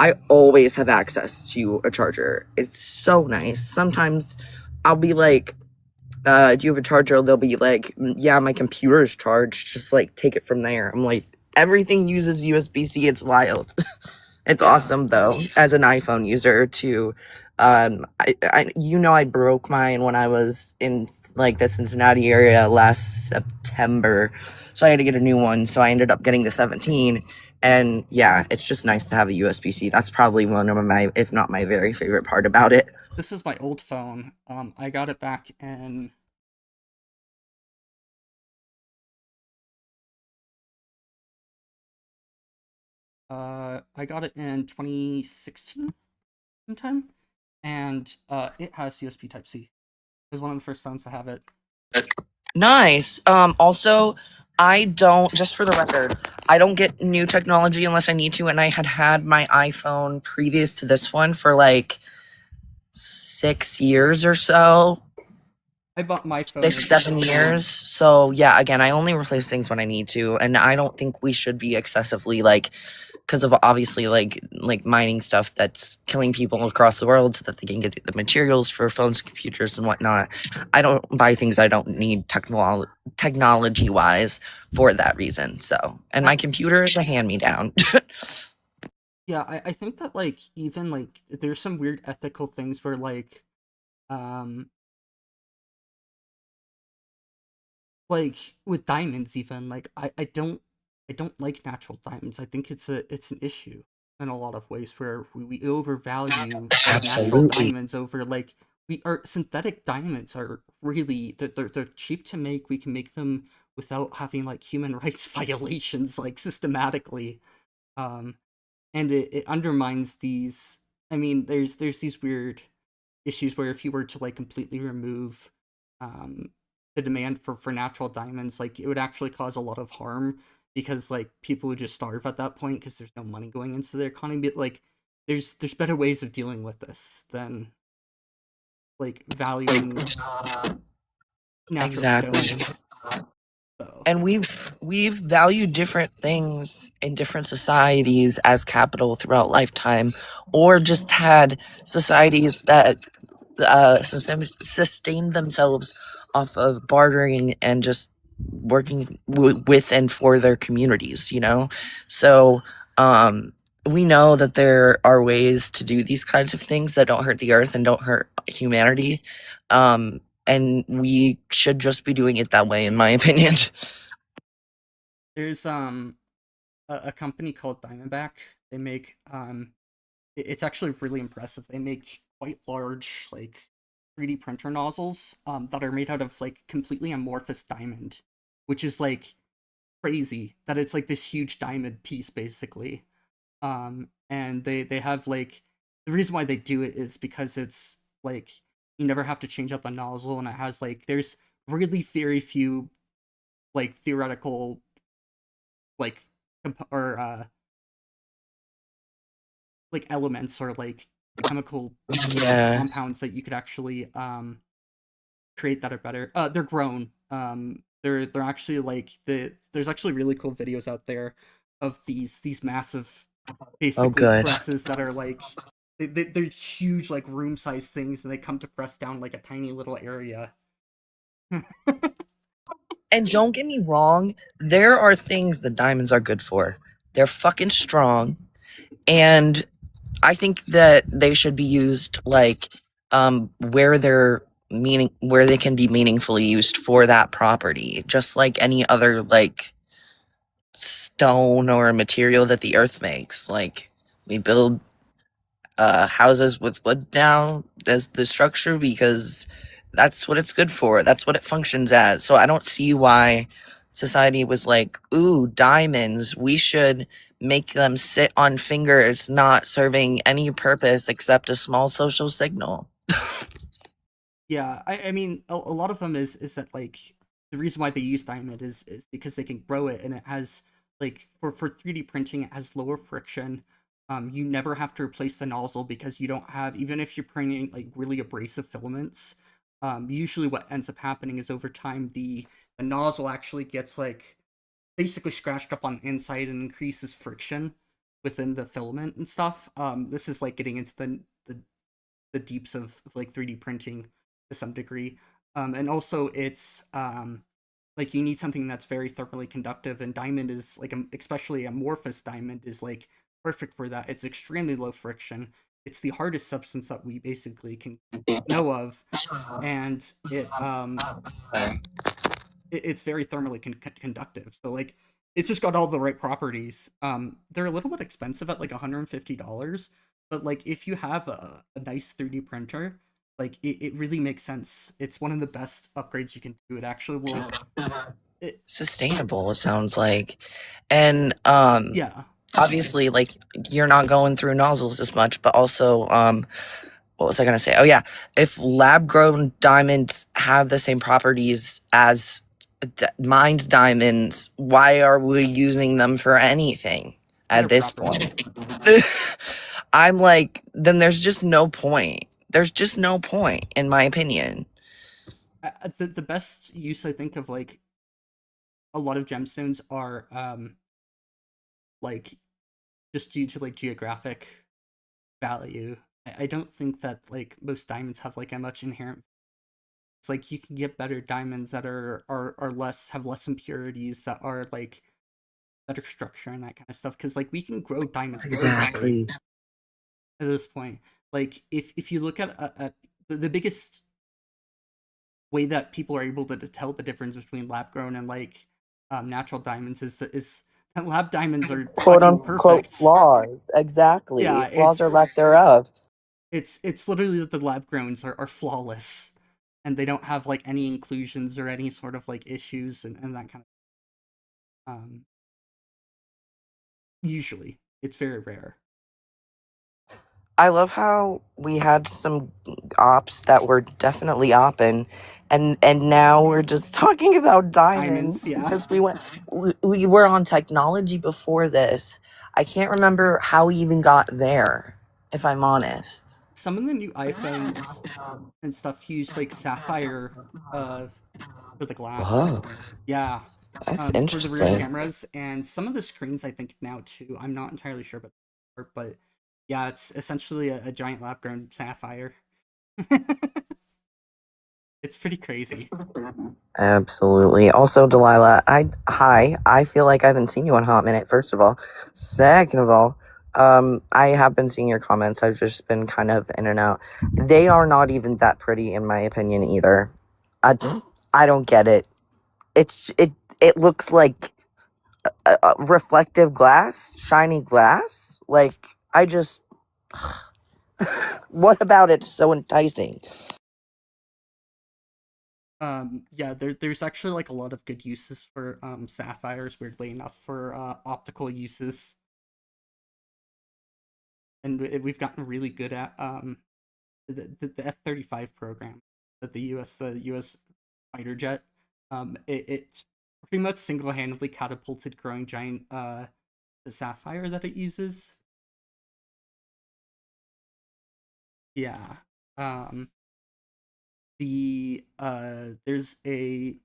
I always have access to a charger. It's so nice. Sometimes I'll be like, do you have a charger? They'll be like, yeah, my computer's charged. Just like take it from there. I'm like, everything uses USB-C. It's wild. It's awesome though, as an iPhone user to, I broke mine when I was in like the Cincinnati area last September, so I had to get a new one. So I ended up getting the 17, and yeah, it's just nice to have a USB-C. That's probably one of my, if not my very favorite part about it. This is my old phone. I got it back in. I got it in 2016 sometime, and it has USB Type-C. It was one of the first phones to have it. Nice. Also, I don't, just for the record, I don't get new technology unless I need to, and I had my iPhone previous to this one for like 6 years or so. I bought my phone 6-7 years. So yeah, again, I only replace things when I need to, and I don't think we should be excessively like, because of obviously like mining stuff that's killing people across the world so that they can get the materials for phones and computers and whatnot. I don't buy things I don't need technology wise for that reason. So, and my computer is a hand-me-down. Yeah, I think that like even like there's some weird ethical things where like with diamonds, even like I don't like natural diamonds. I think it's an issue in a lot of ways where we overvalue like, natural Absolutely. diamonds over like synthetic diamonds are really they're cheap to make. We can make them without having like human rights violations like systematically. And it undermines these. I mean, there's these weird issues where if you were to like completely remove the demand for natural diamonds, like it would actually cause a lot of harm, because like people would just starve at that point because there's no money going into their economy. But like there's better ways of dealing with this than like valuing natural Exactly. stones. So. And we've valued different things in different societies as capital throughout lifetime, or just had societies that sustain themselves off of bartering and just working with and for their communities, you know? So, we know that there are ways to do these kinds of things that don't hurt the earth and don't hurt humanity. And we should just be doing it that way, in my opinion. There's a company called Diamondback. They make it's actually really impressive. They make quite large like 3D printer nozzles that are made out of like completely amorphous diamond, which is like crazy that it's like this huge diamond piece basically. And they have like the reason why they do it is because it's like you never have to change out the nozzle, and it has like there's really very few like theoretical like or like elements or like chemical Yeah. compounds that you could actually create that are better. They're grown. They're actually like there's actually really cool videos out there of these massive Oh, basically good. presses that are like they're huge like room size things, and they come to press down like a tiny little area. And don't get me wrong, there are things that diamonds are good for. They're fucking strong, and I think that they should be used like where they can be meaningfully used for that property, just like any other like stone or material that the earth makes. Like we build houses with wood now as the structure because that's what it's good for. That's what it functions as. So I don't see why society was like, ooh, diamonds, we should make them sit on fingers, not serving any purpose except a small social signal. Yeah, I mean a lot of them is that like the reason why they use diamond is because they can grow it, and it has like for 3D printing it has lower friction. You never have to replace the nozzle because you don't have, even if you're printing like really abrasive filaments. Usually what ends up happening is over time the nozzle actually gets like basically scratched up on the inside and increases friction within the filament and stuff. This is like getting into the deeps of like 3D printing to some degree. And also it's like you need something that's very thermally conductive, and diamond is like especially amorphous diamond is like perfect for that. It's extremely low friction. It's the hardest substance that we basically can know of, and it's very thermally conductive. So like it's just got all the right properties. They're a little bit expensive at like $150, but like if you have a nice 3D printer, like it really makes sense. It's one of the best upgrades you can do. It actually will Sustainable, it sounds like. And yeah. obviously like you're not going through nozzles as much, but also what was I going to say? Oh yeah, if lab grown diamonds have the same properties as mined diamonds, why are we using them for anything Better at this properties. point? I'm like, then there's just no point. There's just no point, in my opinion. The best use I think of like a lot of gemstones are like just due to like geographic value. I don't think that like most diamonds have like a much inherent. It's like you can get better diamonds that are less have less impurities, that are like better structure and that kind of stuff. Because like we can grow diamonds perfectly Exactly. at this point. Like if you look at the biggest way that people are able to tell the difference between lab grown and like natural diamonds is that lab diamonds are Quote fucking unquote perfect. flaws. Exactly. Yeah, Flaws or lack thereof. it's literally that the lab growns are flawless, and they don't have like any inclusions or any sort of like issues and that kind of usually it's very rare. I love how we had some ops that were definitely opping, and now we're just talking about Diamonds, diamonds yeah. because we were on technology before this. I can't remember how we even got there, if I'm honest. Some of the new iPhones and stuff use like sapphire for the glass. Oh, Yeah. that's For the rear interesting. cameras, and some of the screens I think now too. I'm not entirely sure, but yeah, it's essentially a giant lab grown sapphire. It's pretty crazy. Absolutely. Also, Delilah, I feel like I haven't seen you in a hot minute, first of all. Second of all, I have been seeing your comments. I've just been kind of in and out. They are not even that pretty, in my opinion, either. I don't get it. It looks like a reflective glass, shiny glass. Like, I just. What about it is so enticing? Yeah, there's actually like a lot of good uses for sapphires, weirdly enough, for optical uses. And we've gotten really good at the F-35 program that the US fighter jet. It's pretty much single-handedly catapulted growing giant the sapphire that it uses. Yeah. There's a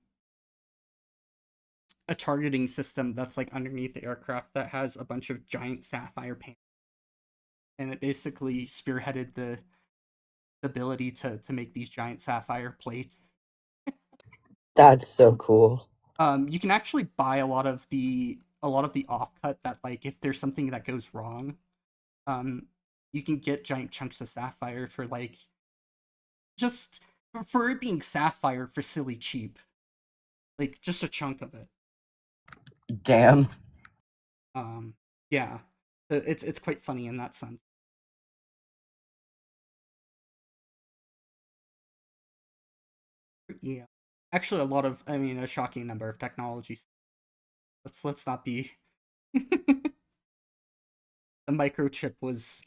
targeting system that's like underneath the aircraft that has a bunch of giant sapphire panels, and it basically spearheaded the ability to make these giant sapphire plates. That's so cool. You can actually buy a lot of the offcut that, like, if there's something that goes wrong, um you can get giant chunks of sapphire for like just for it being sapphire for silly cheap, like just a chunk of it. Damn. Yeah, it's quite funny in that sense. Yeah, actually, a shocking number of technologies. Let's not be. The microchip was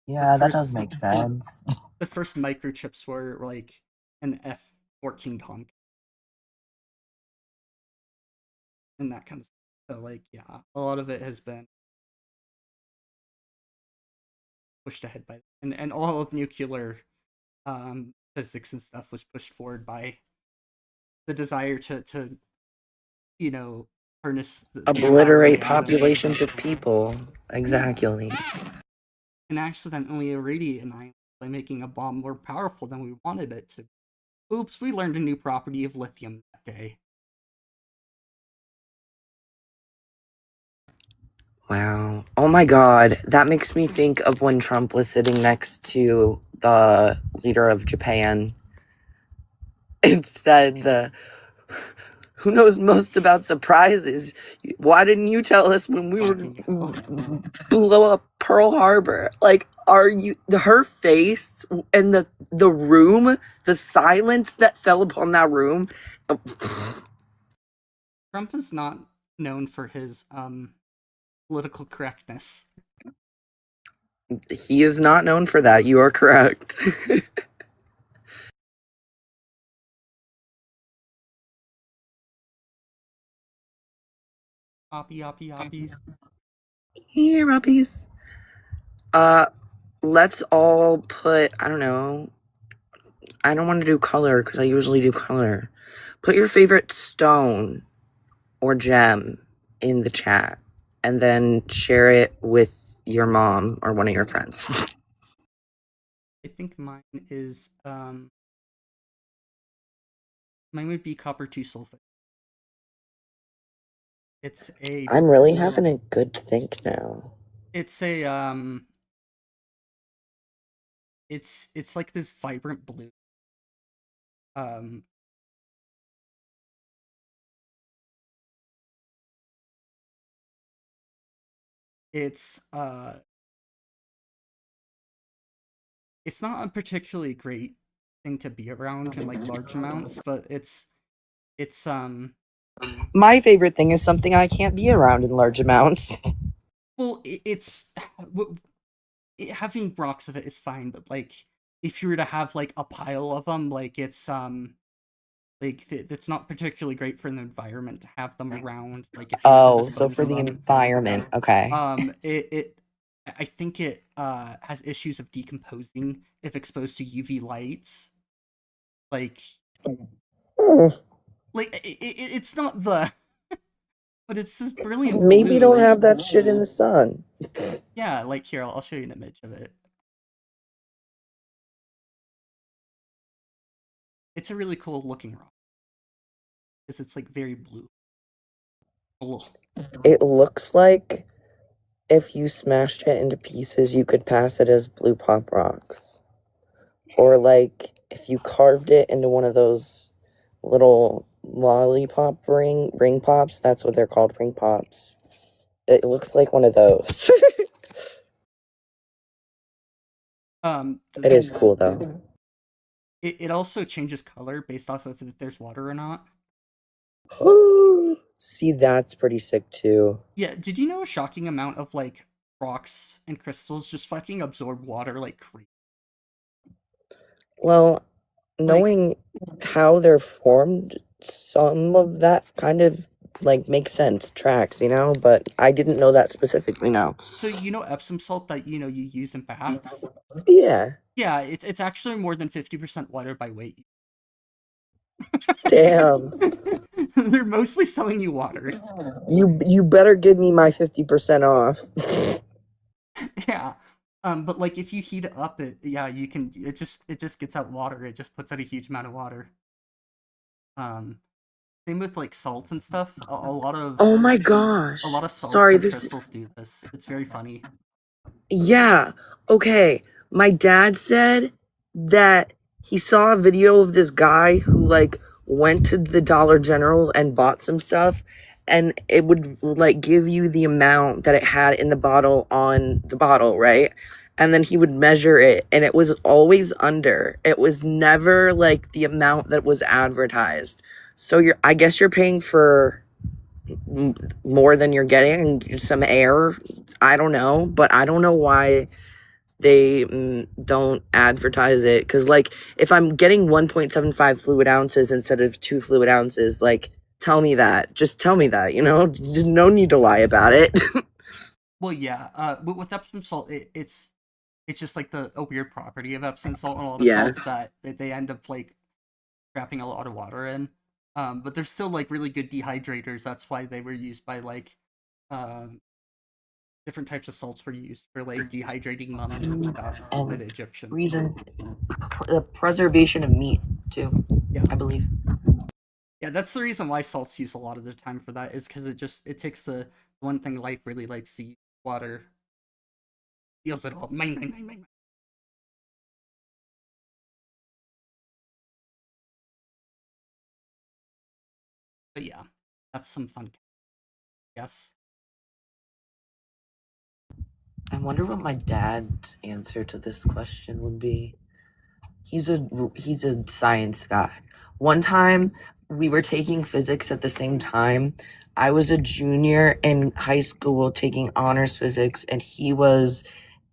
Yeah, that does make sense. the first microchips were like an F-14 tank and that kind of stuff. So like, yeah, a lot of it has been pushed ahead by, and all of nuclear physics and stuff was pushed forward by the desire to you know harness the Obliterate power of populations of people. Exactly. and accidentally irradiate an island by making a bomb more powerful than we wanted it to. Oops, we learned a new property of lithium that day. Wow. Oh my god. That makes me think of when Trump was sitting next to the leader of Japan. It said the who knows most about surprises? Why didn't you tell us when we were blow up Pearl Harbor? Like, are you her face and the room, the silence that fell upon that room? Trump is not known for his political correctness. He is not known for that. You are correct. Oppies. Here, puppies. Let's all put, I don't know. I don't want to do color because I usually do color. Put your favorite stone or gem in the chat and then share it with your mom or one of your friends. I think mine is mine would be copper 2 sulfate. It's a I'm really having a good think now. it's a it's like this vibrant blue. Um it's it's not a particularly great thing to be around in like large amounts, but it's My favorite thing is something I can't be around in large amounts. well, having rocks of it is fine, but like if you were to have like a pile of them, like it's like that's not particularly great for the environment to have them around. Like if you were to Oh, so dispose for of the them, environment. Okay. I think it has issues of decomposing if exposed to UV lights. Like it's not the but it's this brilliant Maybe blue. don't have that shit in the sun. Yeah, like here, I'll show you an image of it. It's a really cool looking rock because it's like very blue. Ugh. It looks like if you smashed it into pieces, you could pass it as blue pop rocks. Or like if you carved it into one of those little lollipop ring pops, that's what they're called, ring pops. It looks like one of those. It is cool though. It also changes color based off of if there's water or not. See, that's pretty sick too. Yeah, did you know a shocking amount of like rocks and crystals just fucking absorb water like crazy? Well, knowing how they're formed, some of that kind of like makes sense, tracks, you know, but I didn't know that specifically, no. So you know Epsom salt that you use in baths? Yeah. Yeah, it's actually more than 50% water by weight. Damn. They're mostly selling you water. You better give me my 50% off. Yeah. But like if you heat it up, you can it just gets out water. It just puts out a huge amount of water. Same with like salts and stuff. A lot of Oh my gosh. a lot of salts Sorry, and this crystals do this. It's very funny. Yeah. Okay. My dad said that he saw a video of this guy who like went to the Dollar General and bought some stuff, and it would like give you the amount that it had in the bottle on the bottle, right? And then he would measure it, and it was always under. It was never like the amount that was advertised. So I guess you're paying for more than you're getting, some air. I don't know, but I don't know why they don't advertise it, because like if I'm getting 1.75 fluid ounces instead of 2 fluid ounces, like tell me that, just tell me that, just no need to lie about it. Well, yeah. But with Epsom salt, it's just like a weird property of Epsom salt and a lot of Yeah. salts that they end up like trapping a lot of water in. But they're still like really good dehydrators. That's why they were used by like different types of salts were used for like dehydrating mummies and stuff by the Egyptians. Reason the preservation of meat too. Yeah, I believe. Yeah, that's the reason why salt's used a lot of the time for that, is because it takes the one thing life really likes to use, water. Steals it all. Mine. But yeah, that's some fun. Yes. I wonder what my dad's answer to this question would be. He's a science guy. One time we were taking physics at the same time. I was a junior in high school taking honors physics, and he was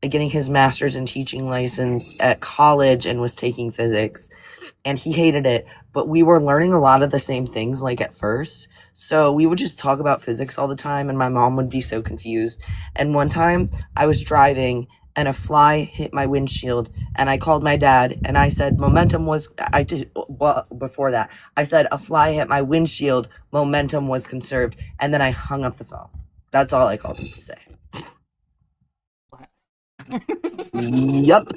getting his master's in teaching license at college and was taking physics, and he hated it, but we were learning a lot of the same things like at first. So we would just talk about physics all the time, and my mom would be so confused. And one time I was driving and a fly hit my windshield, and I called my dad and I said before that I said a fly hit my windshield, momentum was conserved, and then I hung up the phone. That's all I called him to say. Yup.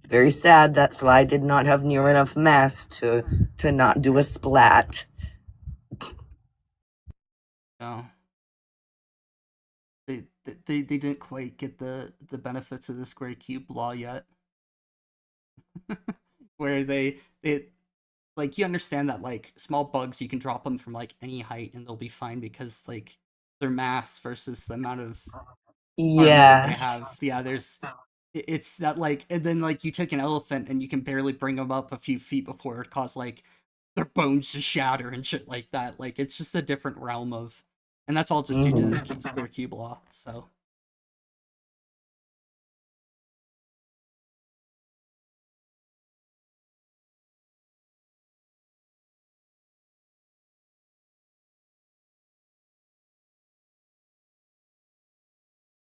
Very sad that fly did not have near enough mass to not do a splat. No. They didn't quite get the benefits of the square cube law yet. Where they like, you understand that like small bugs, you can drop them from like any height and they'll be fine because like their mass versus the amount of armor that they have. Yeah, it's that like, and then like you take an elephant and you can barely bring them up a few feet before it cause like their bones to shatter and shit like that. Like, it's just a different realm of, and that's all just due to this square cube law. So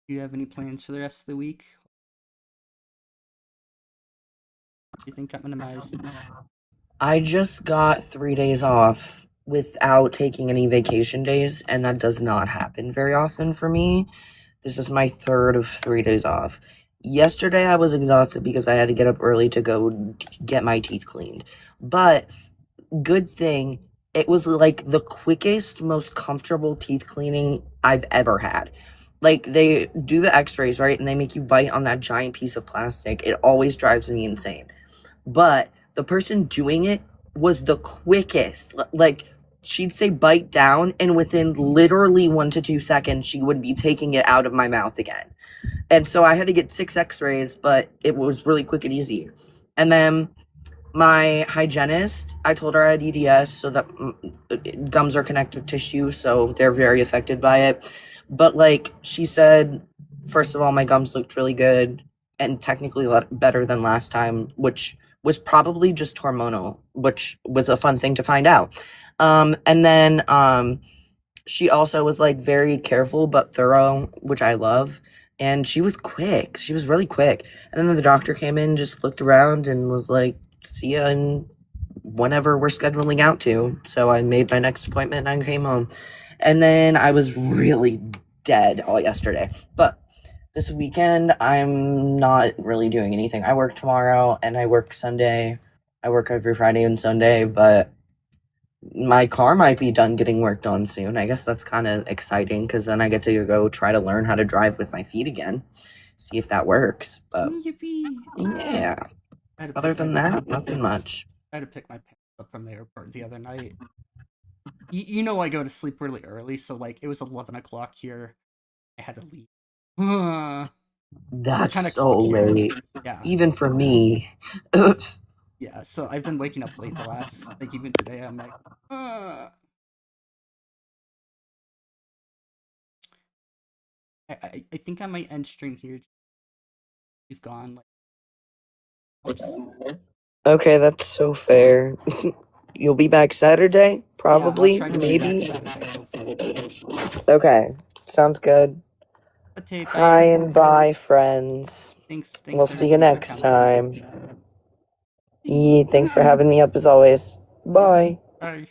do you have any plans for the rest of the week? Do you think got minimized? I just got 3 days off without taking any vacation days, and that does not happen very often for me. This is my third of 3 days off. Yesterday I was exhausted because I had to get up early to go get my teeth cleaned. But good thing, it was like the quickest, most comfortable teeth cleaning I've ever had. Like, they do the x-rays, right? And they make you bite on that giant piece of plastic. It always drives me insane. But the person doing it was the quickest. Like, she'd say bite down, and within literally 1 to 2 seconds, she would be taking it out of my mouth again. And so I had to get 6 x-rays, but it was really quick and easy. And then my hygienist, I told her I had EDS, so that gums are connective tissue, so they're very affected by it. But like she said, first of all, my gums looked really good and technically a lot better than last time, which was probably just hormonal, which was a fun thing to find out. And then she also was like very careful but thorough, which I love. And she was quick. She was really quick. And then the doctor came in, just looked around and was like, see ya in whenever we're scheduling out to. So I made my next appointment and I came home. And then I was really dead all yesterday. But this weekend, I'm not really doing anything. I work tomorrow and I work Sunday. I work every Friday and Sunday, but my car might be done getting worked on soon. I guess that's kind of exciting because then I get to go try to learn how to drive with my feet again. See if that works. But Yippee! yeah. I had to Other pick than my that, nothing much. I had to pick my parents up from the airport the other night. You know I go to sleep really early, so like it was 11 o'clock here. I had to leave. That's kinda so quick here. late. Yeah, Even for me. yeah. So I've been waking up late the last, like even today. I'm like, I think I might end stream here. We've gone like. Oops. Okay, that's so fair. You'll be back Saturday? Probably? Yeah, I'll try to be back Maybe? Saturday, hopefully. Okay, sounds good. Okay, Hi bye. and bye, friends. Thanks We'll see you everybody for next coming. time. Thanks for having me up as always. Bye. Bye.